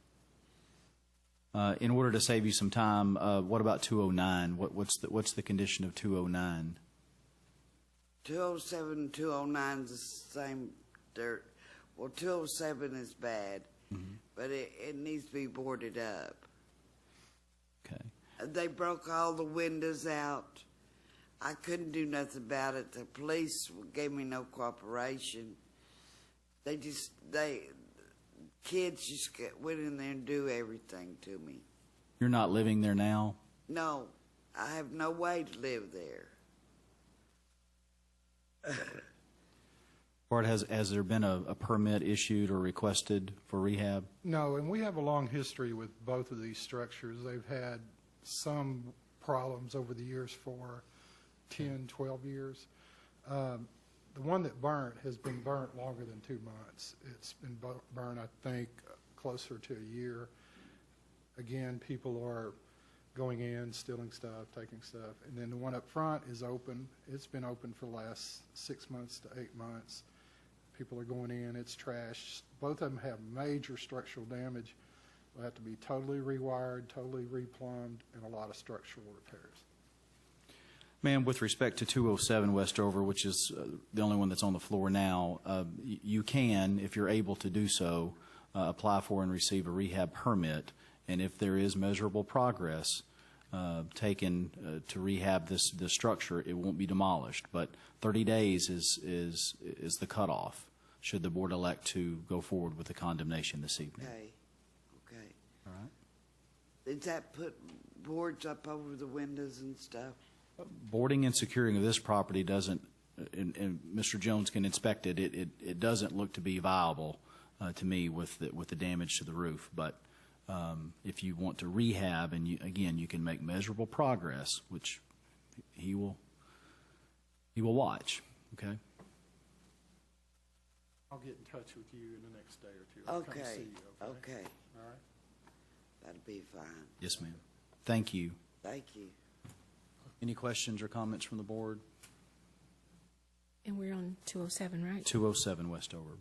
In order to save you some time, what about 209? What's the condition of 209? 207 and 209 is the same dirt. Well, 207 is bad, but it needs to be boarded up. Okay. They broke all the windows out. I couldn't do nothing about it. The police gave me no cooperation. Kids just went in there and do everything to me. You're not living there now? No, I have no way to live there. Bart, has there been a permit issued or requested for rehab? No, and we have a long history with both of these structures. They've had some problems over the years for 10, 12 years. The one that burnt has been burnt longer than 2 months. It's been burnt, I think, closer to a year. Again, people are going in, stealing stuff, taking stuff. And then the one up front is open. It's been open for the last 6 months to 8 months. People are going in, it's trashed. Both of them have major structural damage. Will have to be totally rewired, totally replumbed, and a lot of structural repairs. Ma'am, with respect to 207 Westover, which is the only one that's on the floor now, you can, if you're able to do so, apply for and receive a rehab permit. And if there is measurable progress taken to rehab this structure, it won't be demolished. But 30 days is the cutoff, should the board elect to go forward with the condemnation this evening. Okay. All right. Did that put boards up over the windows and stuff? Boarding and securing of this property doesn't, and Mr. Jones can inspect it, it doesn't look to be viable to me with the damage to the roof. But if you want to rehab, and you can make measurable progress, which he will watch. Okay. I'll get in touch with you in the next day or two. Okay. I'll come see you, Okay. All right. That'll be fine. Yes, ma'am. Thank you. Thank you. Any questions or comments from the board? And we're on 207, right? 207 Westover.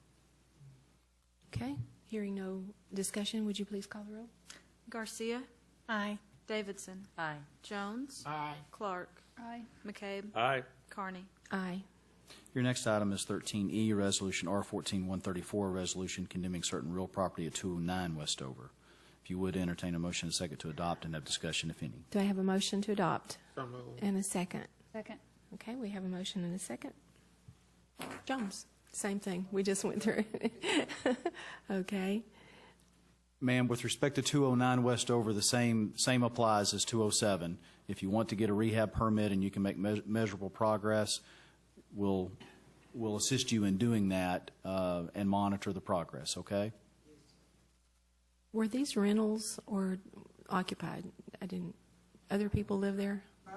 Okay, hearing no discussion, would you please call the roll? Garcia. Aye. Davidson. Aye. Jones. Aye. Clark. Aye. McCabe. Aye. Carney. Aye. Your next item is 13E, Resolution R14-134, a resolution condemning certain real property at 209 Westover. If you would, entertain a motion and a second to adopt and have discussion, if any. Do I have a motion to adopt? So moved. And a second? Second. Okay, we have a motion and a second. Jones, same thing. We just went through it. Okay. Ma'am, with respect to 209 Westover, the same applies as 207. If you want to get a rehab permit and you can make measurable progress, we'll assist you in doing that and monitor the progress, okay? Were these rentals or occupied? Other people live there? My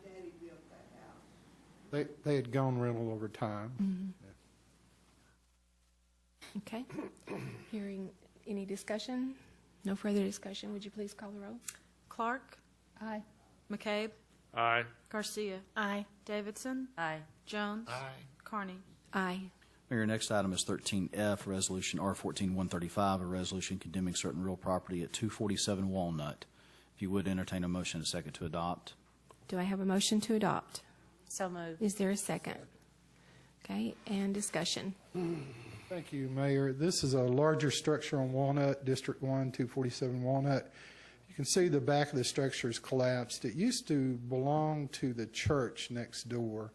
daddy built that house. They had gone rental over time. Mm-hmm. Okay. Hearing any discussion? No further discussion. Would you please call the roll? Clark. Aye. McCabe. Aye. Garcia. Aye. Davidson. Aye. Jones. Carney. Aye. Mayor, next item is 13F, Resolution R14-135, a resolution condemning certain real property at 247 Walnut. If you would entertain a motion and a second to adopt. Do I have a motion to adopt? So moved. Is there a second? Okay, and discussion. Thank you, Mayor. This is a larger structure on Walnut, District 1, 247 Walnut. You can see the back of the structure is collapsed. It used to belong to the church next door.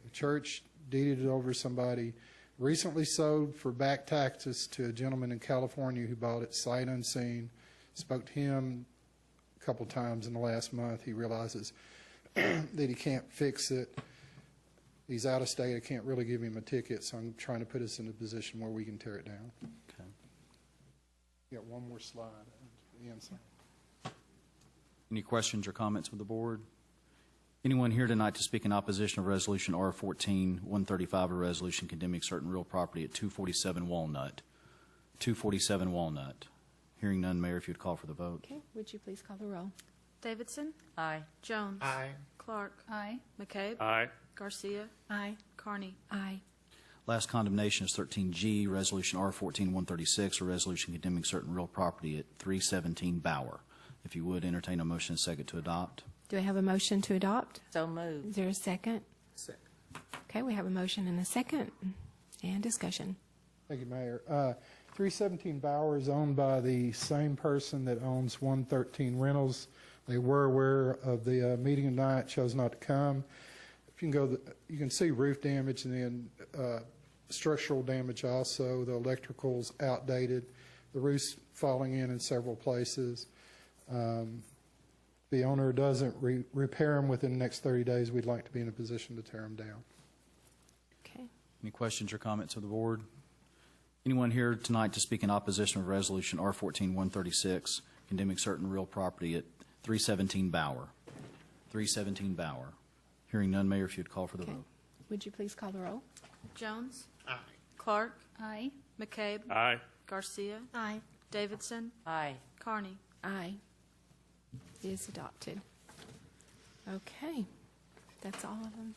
The church deeded it over to somebody, recently sold for back taxes to a gentleman in California who bought it sight unseen. Spoke to him a couple times in the last month. He realizes that he can't fix it. He's out of state. I can't really give him a ticket, so I'm trying to put us in a position where we can tear it down. Okay. You got one more slide. The inside. Any questions or comments with the board? Anyone here tonight to speak in opposition of Resolution R14-135, a resolution condemning certain real property at 247 Walnut? 247 Walnut. Hearing none, Mayor, if you'd call for the vote. Okay, would you please call the roll? Davidson. Aye. Jones. Aye. Clark. Aye. McCabe. Aye. Garcia. Aye. Carney. Aye. Last condemnation is 13G, Resolution R14-136, a resolution condemning certain real property at 317 Bauer. If you would entertain a motion and second to adopt. Do I have a motion to adopt? So moved. Is there a second? Second. Okay, we have a motion and a second. And discussion. Thank you, Mayor. 317 Bauer is owned by the same person that owns 113 Reynolds. They were aware of the meeting tonight, chose not to come. If you can go, you can see roof damage and then structural damage also. The electrical's outdated. The roof's falling in several places. The owner doesn't repair them within the next 30 days. We'd like to be in a position to tear them down. Okay. Any questions or comments of the board? Anyone here tonight to speak in opposition of Resolution R14-136, condemning certain real property at 317 Bauer? 317 Bauer. Hearing none, Mayor, if you'd call for the Okay. vote. Would you please call the roll? Jones. Aye. Clark. Aye. McCabe. Aye. Garcia. Aye. Davidson. Aye. Carney. Aye. It is adopted. Okay. That's all of them.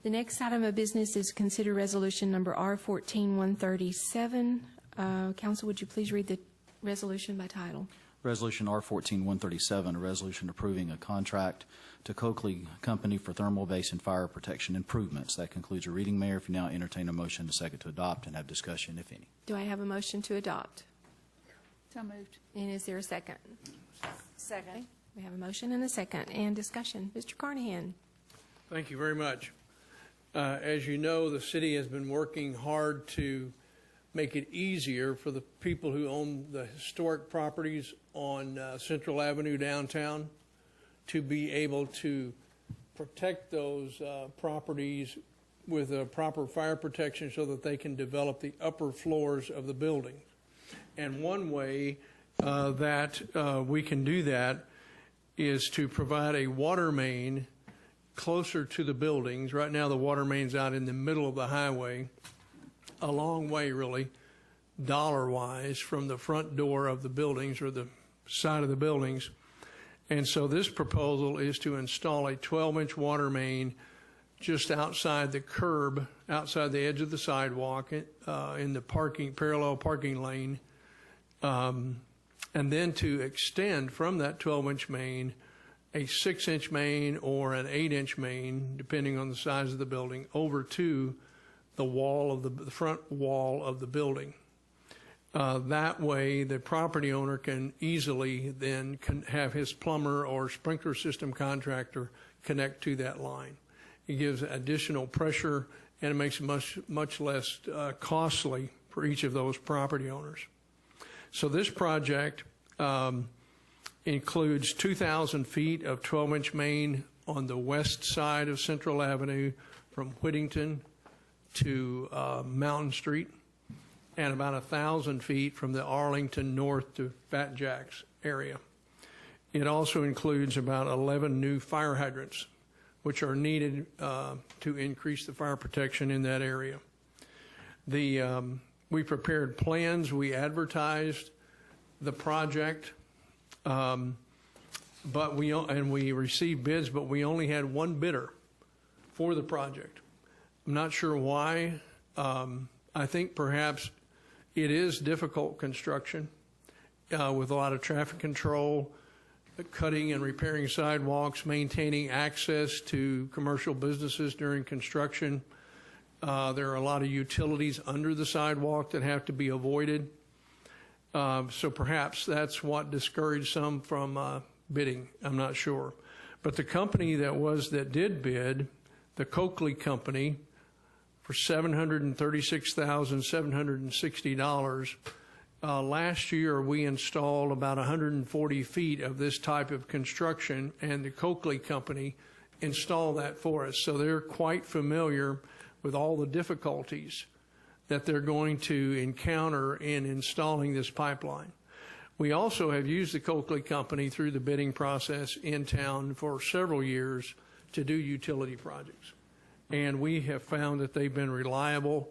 The next item of business is consider resolution number R14-137. Council, would you please read the resolution by title? Resolution R14-137, a resolution approving a contract to Coakley Company for thermal basin fire protection improvements. That concludes your reading, Mayor. If you now entertain a motion, a second to adopt, and have discussion, if any. Do I have a motion to adopt? So moved. And is there a second? Second. We have a motion and a second, and discussion. Mr. Carnahan. Thank you very much. As you know, the city has been working hard to make it easier for the people who own the historic properties on Central Avenue downtown to be able to protect those properties with a proper fire protection so that they can develop the upper floors of the building. And one way that we can do that is to provide a water main closer to the buildings. Right now, the water main's out in the middle of the highway, a long way, really, dollar-wise, from the front door of the buildings or the side of the buildings. And so this proposal is to install a 12-inch water main just outside the curb, outside the edge of the sidewalk, in the parallel parking lane, and then to extend from that 12-inch main a 6-inch main or an 8-inch main, depending on the size of the building, over to the wall of the front wall of the building. That way, the property owner can easily then have his plumber or sprinkler system contractor connect to that line. It gives additional pressure, and it makes it much less costly for each of those property owners. So this project includes 2,000 feet of 12-inch main on the west side of Central Avenue from Whittington to Mountain Street, and about 1,000 feet from the Arlington north to Fat Jack's area. It also includes about 11 new fire hydrants, which are needed to increase the fire protection in that area. The We prepared plans, we advertised the project, but we received bids, but we only had one bidder for the project. I'm not sure why. I think perhaps it is difficult construction with a lot of traffic control, cutting and repairing sidewalks, maintaining access to commercial businesses during construction. There are a lot of utilities under the sidewalk that have to be avoided. So perhaps that's what discouraged some from bidding. I'm not sure. But the company that did bid, the Coakley Company, for $736,760. Last year, we installed about 140 feet of this type of construction, and the Coakley Company installed that for us. So they're quite familiar with all the difficulties that they're going to encounter in installing this pipeline. We also have used the Coakley Company through the bidding process in town for several years to do utility projects. And we have found that they've been reliable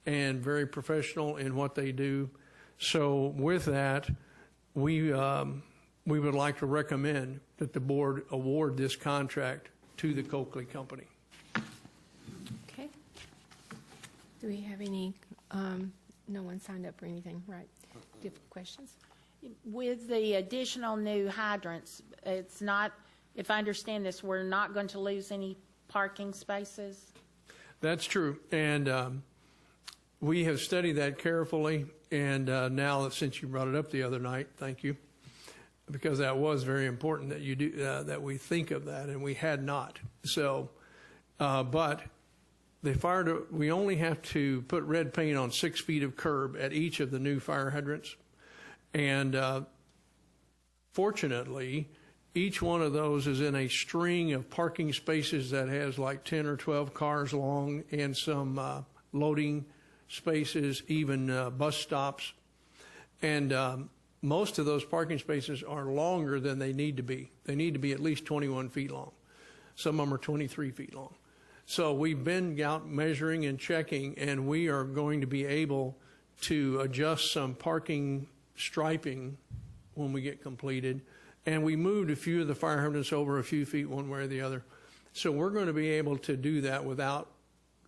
and very professional in what they do. So with that, we would like to recommend that the board award this contract to the Coakley Company. Okay. Do we have any, no one signed up for anything, right? Do you have questions? With the additional new hydrants, it's not, if I understand this, we're not going to lose any parking spaces? That's true. And we have studied that carefully. And now, since you brought it up the other night, thank you, because that was very important that you do that we think of that, and we had not. So, but we only have to put red paint on 6 feet of curb at each of the new fire hydrants, and fortunately, each one of those is in a string of parking spaces that has like 10 or 12 cars long, and some loading spaces, even bus stops. And most of those parking spaces are longer than they need to be. They need to be at least 21 feet long. Some of them are 23 feet long. So we've been out measuring and checking, and we are going to be able to adjust some parking striping when we get completed. And we moved a few of the fire hydrants over a few feet one way or the other. So we're going to be able to do that without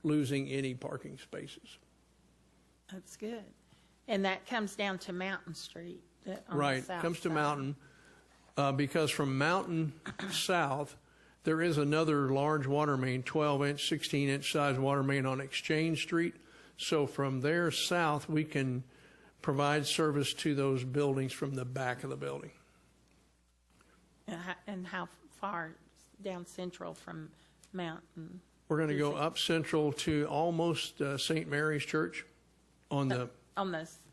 losing any parking spaces. That's good. And that comes down to Mountain Street. On Right, the south comes to side. Mountain, because from Mountain south, there is another large water main, 12-inch, 16-inch size water main on Exchange Street. So from there south, we can provide service to those buildings from the back of the building. And how far down Central from Mountain? We're going to go up Central to almost St. Mary's Church on the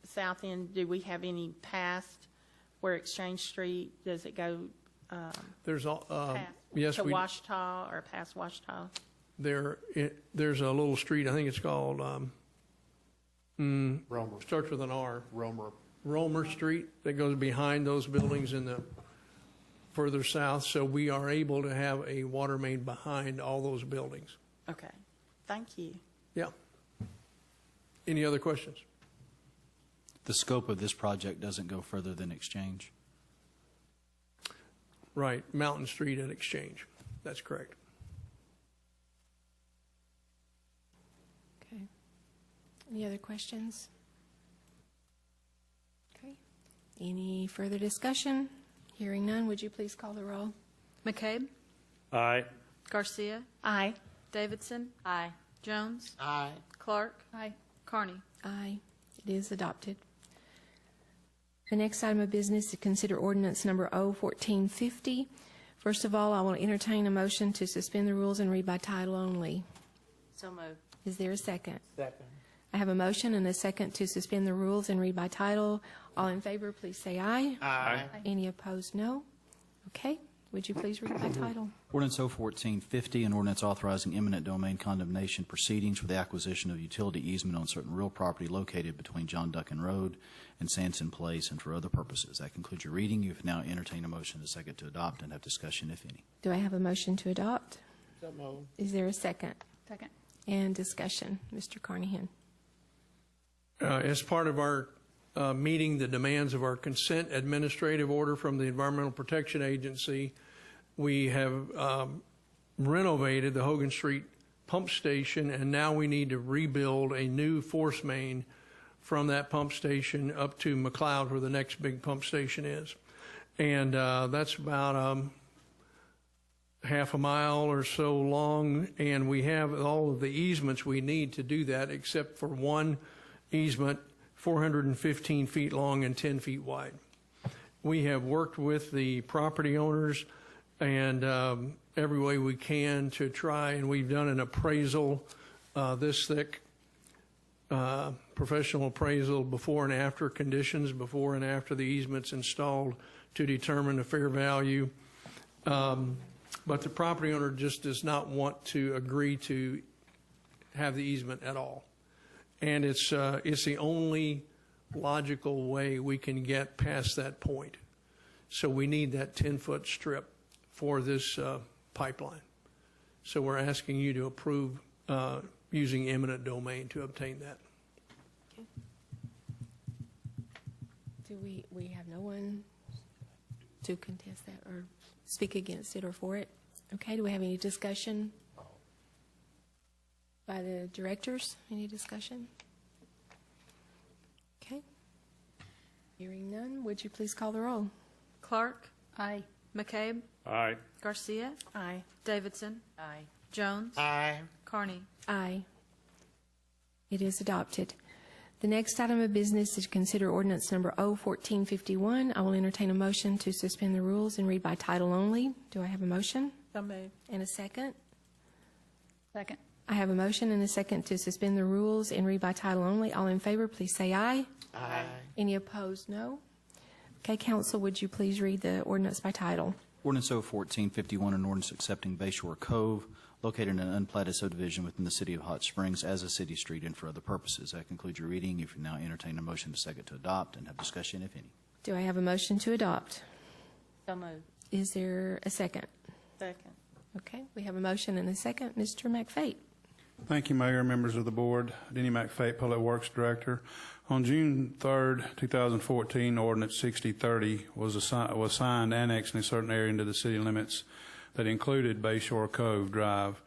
south end. Do we have any past where Exchange Street, does it go there's all past, yes, to Washita or past Washita? There's a little street, I think it's called Romer. Starts with an R. Romer Street, that goes behind those buildings in the further south. So we are able to have a water main behind all those buildings. Okay, thank you. Yeah. Any other questions? The scope of this project doesn't go further than Exchange. Right, Mountain Street at Exchange. That's correct. Okay. Any other questions? Okay. Any further discussion? Hearing none, would you please call the roll? McCabe? Aye. Garcia? Aye. Davidson? Aye. Jones? Aye. Clark? Aye. Carney? Aye. It is adopted. The next item of business is to consider ordinance number O-1450. First of all, I will entertain a motion to suspend the rules and read by title only. So moved. Is there a second? Second. I have a motion and a second to suspend the rules and read by title. All in favor, please say aye. Aye. Any opposed, no. Okay. Would you please read by title? Ordinance O-1450, an ordinance authorizing eminent domain condemnation proceedings for the acquisition of utility easement on certain real property located between John Duncan Road and Sanson Place and for other purposes. That concludes your reading. You have now entertained a motion to second to adopt and have discussion, if any. Do I have a motion to adopt? So moved. Is there a second? Second. And discussion. Mr. Carnahan. as part of our meeting the demands of our consent administrative order from the Environmental Protection Agency, we have renovated the Hogan Street pump station, and now we need to rebuild a new force main from that pump station up to McLeod, where the next big pump station is. And that's about half a mile or so long, and we have all of the easements we need to do that, except for one easement, 415 feet long and 10 feet wide. We have worked with the property owners and every way we can to try, and we've done an appraisal this thick, professional appraisal before and after conditions, before and after the easement's installed to determine the fair value. But the property owner just does not want to agree to have the easement at all. And it's the only logical way we can get past that point. So we need that 10-foot strip for this pipeline. So we're asking you to approve using eminent domain to obtain that. Okay. Do we have no one to contest that or speak against it or for it? Okay, do we have any discussion by the directors? Any discussion? Okay. Hearing none, would you please call the roll? Clark? Aye. McCabe? Aye. Garcia? Aye. Davidson? Aye. Jones? Aye. Carney? Aye. It is adopted. The next item of business is to consider ordinance number 01451. I will entertain a motion to suspend the rules and read by title only. Do I have a motion? So moved. And a second? Second. I have a motion and a second to suspend the rules and read by title only. All in favor, please say aye. Aye. Any opposed, no. Okay, council, would you please read the ordinance by title? Ordinance 01451, an ordinance accepting Bayshore Cove, located in an unplatted subdivision within the city of Hot Springs as a city street and for other purposes. That concludes your reading. If you now entertain a motion to second to adopt and have discussion, if any. Do I have a motion to adopt? So moved. Is there a second? Second. Okay, we have a motion and a second. Mr. McFate. Thank you, Mayor, members of the board. Denny McFate, Public Works Director. On June 3rd, 2014, Ordinance 6030 was signed annexing a certain area into the city limits that included Bayshore Cove Drive.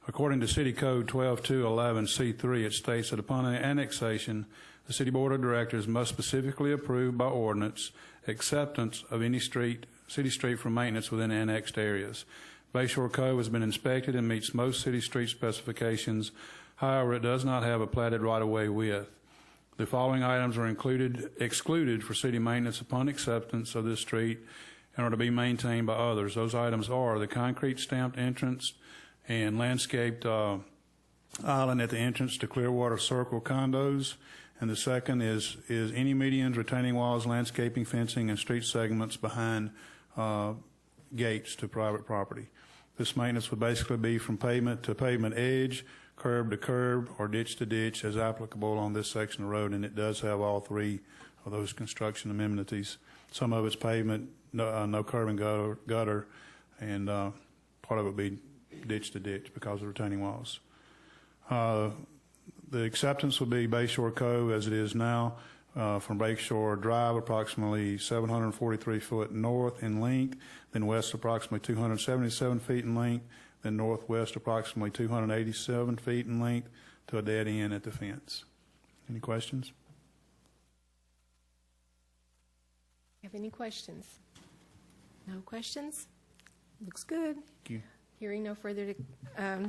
According to City Code 12211C3, it states that upon annexation, the City Board of Directors must specifically approve by ordinance acceptance of any city street for maintenance within annexed areas. Bayshore Cove has been inspected and meets most city street specifications. However, it does not have a platted right-of-way width. The following items are excluded for city maintenance upon acceptance of this street and are to be maintained by others. Those items are the concrete stamped entrance and landscaped island at the entrance to Clearwater Circle condos. And the second is any medians, retaining walls, landscaping, fencing, and street segments behind gates to private property. This maintenance would basically be from pavement to pavement edge, curb to curb, or ditch to ditch as applicable on this section of road, and it does have all three of those construction amenities. Some of it's pavement, no curb and gutter, and part of it would be ditch to ditch because of retaining walls. The acceptance would be Bayshore Cove as it is now, from Bayshore Drive approximately 743 foot north in length, then west approximately 277 feet in length, then northwest approximately 287 feet in length to a dead end at the fence. Any questions? Have any questions? No questions? Looks good. Thank you. Hearing no further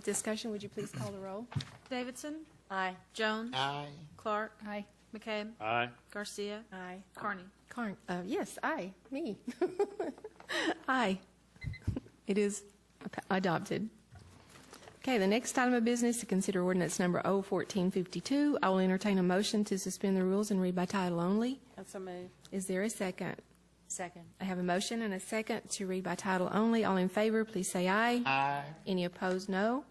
discussion, would you please call the roll? Davidson? Aye. Jones? Aye. Clark? Aye. McCabe? Aye. Garcia? Aye. Carney? Yes, aye. Me. Aye. It is adopted. Okay, the next item of business is to consider ordinance number 01452. I will entertain a motion to suspend the rules and read by title only. So moved. Is there a second? Second. I have a motion and a second to read by title only. All in favor, please say aye. Aye. Any opposed, no.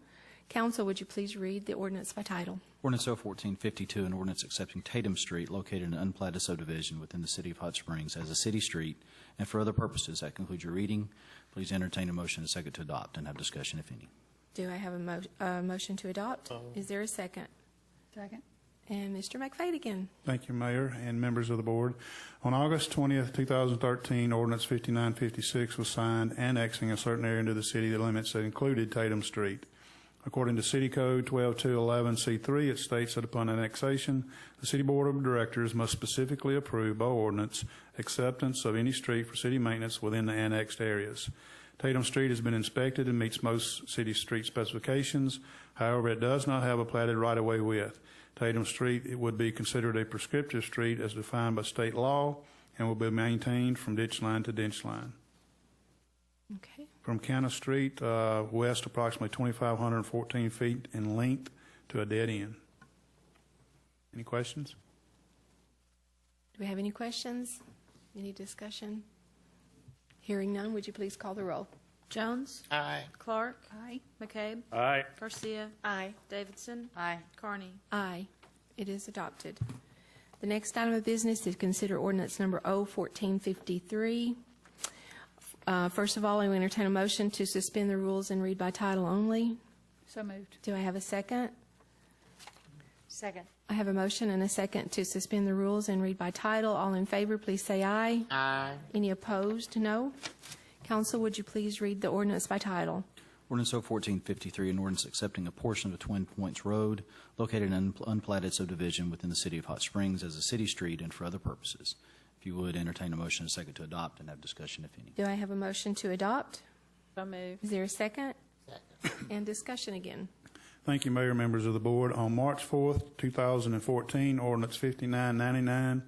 Council, would you please read the ordinance by title? Ordinance 01452, an ordinance accepting Tatum Street, located in an unplatted subdivision within the city of Hot Springs as a city street and for other purposes. That concludes your reading. Please entertain a motion and a second to adopt and have discussion, if any. Do I have a motion to adopt? Is there a second? Second. And Mr. McFadden again. Thank you, Mayor and members of the board. On August 20th, 2013, Ordinance 5956 was signed annexing a certain area into the city limits that included Tatum Street. According to City Code 12211C3, it states that upon annexation, the City Board of Directors must specifically approve by ordinance acceptance of any street for city maintenance within the annexed areas. Tatum Street has been inspected and meets most city street specifications. However, it does not have a platted right-of-way width. Tatum Street would be considered a prescriptive street as defined by state law and will be maintained from ditch line to ditch line. Okay. From Canna Street west, approximately 2,514 feet in length to a dead end. Any questions? Do we have any questions? Any discussion? Hearing none, would you please call the roll? Jones? Aye. Clark? Aye. McCabe? Aye. Garcia? Aye. Davidson? Aye. Carney? Aye. It is adopted. The next item of business is consider ordinance number O-1453. First of all, I will entertain a motion to suspend the rules and read by title only. So moved. Do I have a second? Second. I have a motion and a second to suspend the rules and read by title. All in favor, please say aye. Aye. Any opposed? No. Council, would you please read the ordinance by title? Ordinance 01453, an ordinance accepting a portion of Twin Points Road located in an unplatted subdivision within the city of Hot Springs as a city street and for other purposes. If you would, entertain a motion and a second to adopt and have discussion, if any. Do I have a motion to adopt? So moved. Is there a second? Second. And discussion again. Thank you, Mayor, members of the board. On March 4th, 2014, Ordinance 5999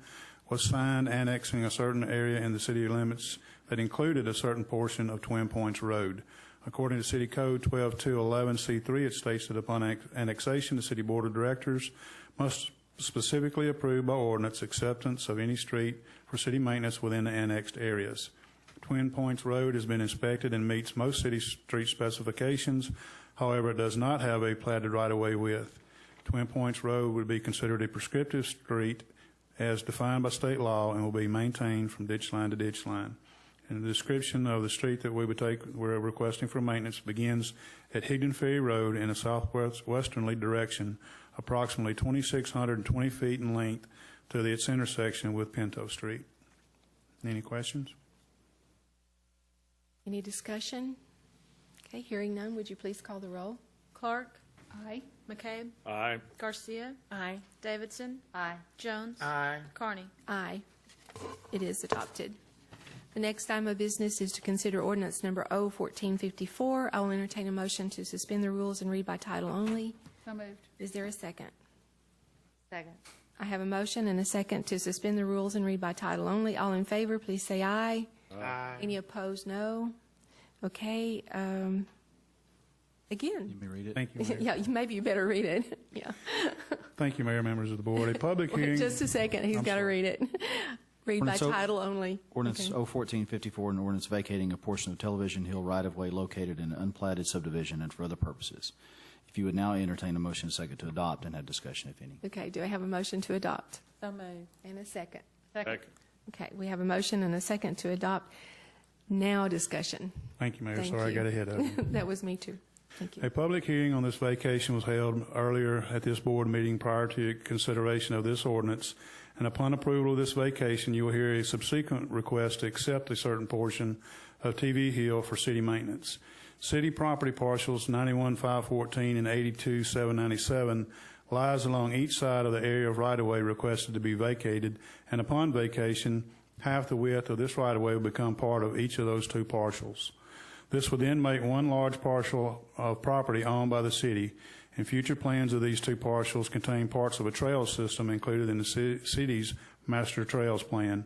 was signed annexing a certain area in the city limits that included a certain portion of Twin Points Road. According to City Code 12211C3, it states that upon annexation, the City Board of Directors must specifically approve by ordinance acceptance of any street for city maintenance within the annexed areas. Twin Points Road has been inspected and meets most city street specifications. However, it does not have a platted right-of-way width. Twin Points Road would be considered a prescriptive street as defined by state law and will be maintained from ditch line to ditch line. And the description of the street that we're requesting for maintenance begins at Higdon Ferry Road in a southwesterly direction, approximately 2,620 feet in length to its intersection with Pinto Street. Any questions? Any discussion? Okay, hearing none, would you please call the roll? Clark? Aye. McCabe? Aye. Garcia? Aye. Davidson? Aye. Jones? Aye. Carney? Aye. It is adopted. The next item of business is to consider ordinance number O-1454. I will entertain a motion to suspend the rules and read by title only. So moved. Is there a second? Second. I have a motion and a second to suspend the rules and read by title only. All in favor, please say aye. Aye. Any opposed, no. Okay, again. You may read it. Thank you, Mayor. Yeah, maybe you better read it. Yeah. Thank you, Mayor, members of the board. A public Wait hearing. just a second, he's I'm got to sorry. read it. Read by Ordinance O- title only. Ordinance Okay. 01454, an ordinance vacating a portion of Television Hill right-of-way located in an unplatted subdivision and for other purposes. If you would now entertain a motion and a second to adopt and have discussion, if any. Okay, do I have a motion to adopt? So moved. And a second. Second. Okay, we have a motion and a second to adopt. Now discussion. Thank you, Mayor. Thank Sorry I you. got ahead of you. That was me too. Thank you. A public hearing on this vacation was held earlier at this board meeting prior to consideration of this ordinance, and upon approval of this vacation, you will hear a subsequent request to accept a certain portion of TV Hill for city maintenance. City property parcels 91,514 and 82,797 lies along each side of the area of right-of-way requested to be vacated, and upon vacation, half the width of this right-of-way will become part of each of those two parcels. This would then make one large parcel of property owned by the city, and future plans of these two parcels contain parts of a trail system included in the city's master trails plan,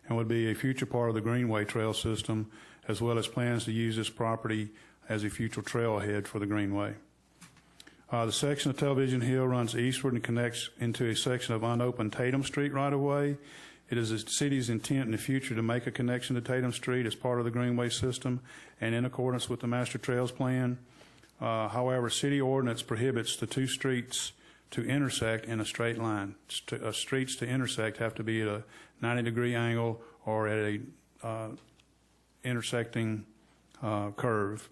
and would be a future part of the Greenway Trail system, as well as plans to use this property as a future trailhead for the Greenway. The section of Television Hill runs eastward and connects into a section of unopened Tatum Street right-of-way. It is the city's intent in the future to make a connection to Tatum Street as part of the Greenway system and in accordance with the Master Trails Plan. However, city ordinance prohibits the two streets to intersect in a straight line. Streets to intersect have to be at a 90-degree angle or at a intersecting curve.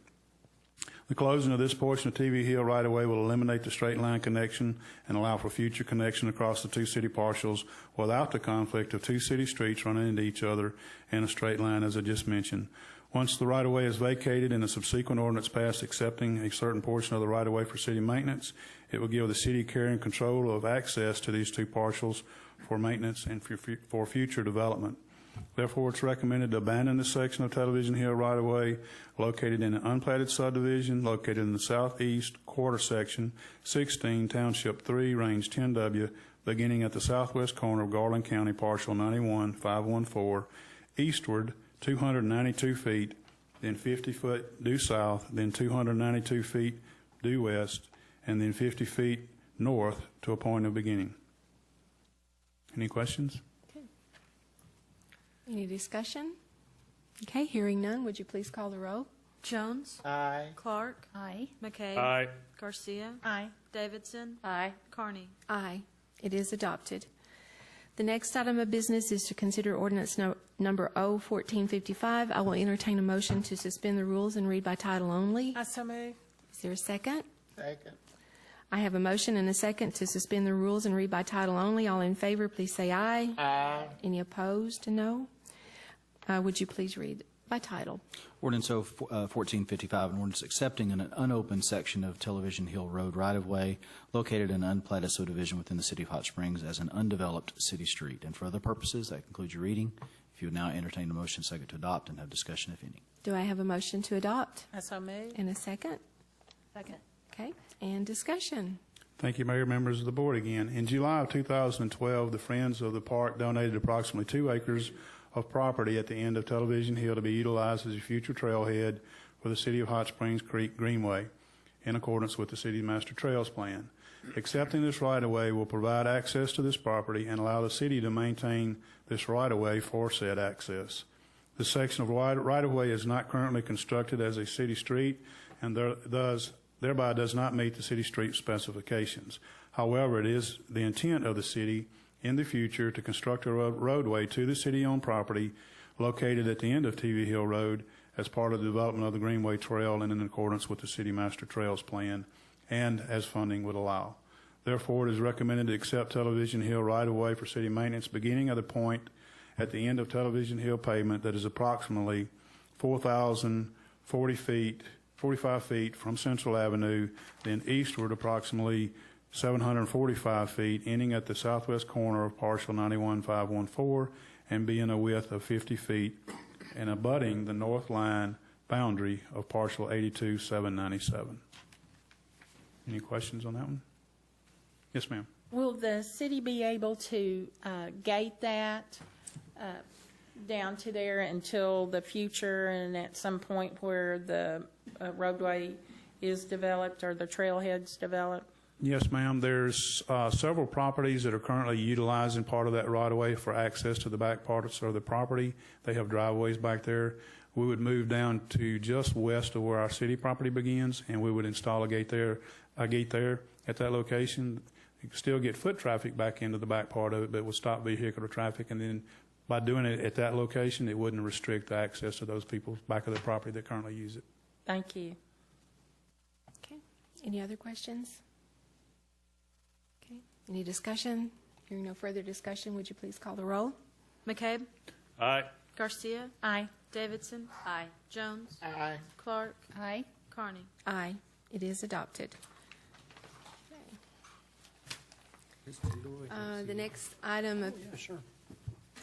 The closing of this portion of TV Hill right-of-way will eliminate the straight line connection and allow for future connection across the two city parcels without the conflict of two city streets running into each other in a straight line, as I just mentioned. Once the right-of-way is vacated and a subsequent ordinance passed accepting a certain portion of the right-of-way for city maintenance, it will give the city care and control of access to these two parcels for maintenance and for future development. Therefore, it's recommended to abandon this section of Television Hill right-of-way located in an unplatted subdivision located in the southeast quarter section, 16, Township 3, Range 10W, beginning at the southwest corner of Garland County, Parcel 91-514, eastward 292 feet, then 50 foot due south, then 292 feet due west, and then 50 feet north to a point of beginning. Any questions? Any discussion? Okay, hearing none, would you please call the roll? Jones. Aye. Clark. Aye. McCabe. Aye. Garcia. Aye. Davidson. Aye. Carney. Aye. It is adopted. The next item of business is to consider ordinance number O-1455. I will entertain a motion to suspend the rules and read by title only. I so move. Is there a second? Second. I have a motion and a second to suspend the rules and read by title only. All in favor, please say aye. Aye. Any opposed? No. Would you please read by title? Ordinance O-1455, an ordinance accepting an unopened section of Television Hill Road right-of-way located in an unplatted subdivision within the city of Hot Springs as an undeveloped city street. And for other purposes, that concludes your reading. If you would now entertain a motion second to adopt and have discussion, if any. Do I have a motion to adopt? I so move. And a second? Second. Okay, and discussion. Thank you, Mayor, members of the board again. In July of 2012, the Friends of the Park donated approximately 2 acres of property at the end of Television Hill to be utilized as a future trailhead for the City of Hot Springs Creek Greenway in accordance with the City Master Trails Plan. Accepting this right-of-way will provide access to this property and allow the city to maintain this right-of-way for said access. This section of right-of-way is not currently constructed as a city street and thereby does not meet the city street specifications. However, it is the intent of the city in the future to construct a roadway to the city-owned property located at the end of TV Hill Road as part of the development of the Greenway Trail and in accordance with the City Master Trails Plan and as funding would allow. Therefore, it is recommended to accept Television Hill right-of-way for city maintenance beginning at the point at the end of Television Hill pavement that is approximately 4,045 feet from Central Avenue, then eastward approximately 745 feet, ending at the southwest corner of parcel 91-514 and being a width of 50 feet and abutting the north line boundary of parcel 82-797. Any questions on that one? Yes, ma'am. Will the city be able to gate that down to there until the future and at some point where the roadway is developed or the trailhead's developed? Yes, ma'am. There's several properties that are currently utilizing part of that right-of-way for access to the back parts of the property. They have driveways back there. We would move down to just west of where our city property begins, and we would install a gate there at that location. You can still get foot traffic back into the back part of it, but it would stop vehicular traffic. And then by doing it at that location, it wouldn't restrict the access to those people back of the property that currently use it. Thank you. Okay, any other questions? Any discussion? Hearing no further discussion, would you please call the roll? McCabe. Aye. Garcia. Aye. Davidson. Aye. Jones. Aye. Clark. Aye. Carney. Aye. It is adopted. The next item of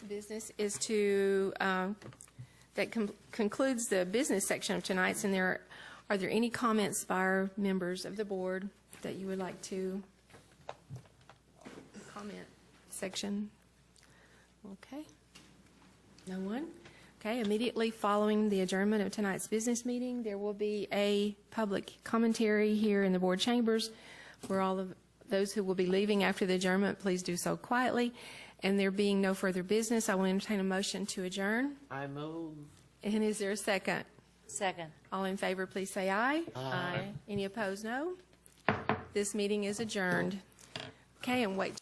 business is to, that concludes the business section of tonight's, and are there any comments by our members of the board that you would like to comment section? Okay. No one? Okay. Immediately following the adjournment of tonight's business meeting, there will be a public commentary here in the board chambers where all of those who will be leaving after the adjournment, please do so quietly. And there being no further business, I will entertain a motion to adjourn. I move. And is there a second? Second. All in favor, please say aye. Aye. Any opposed, no. This meeting is adjourned. Okay, and wait.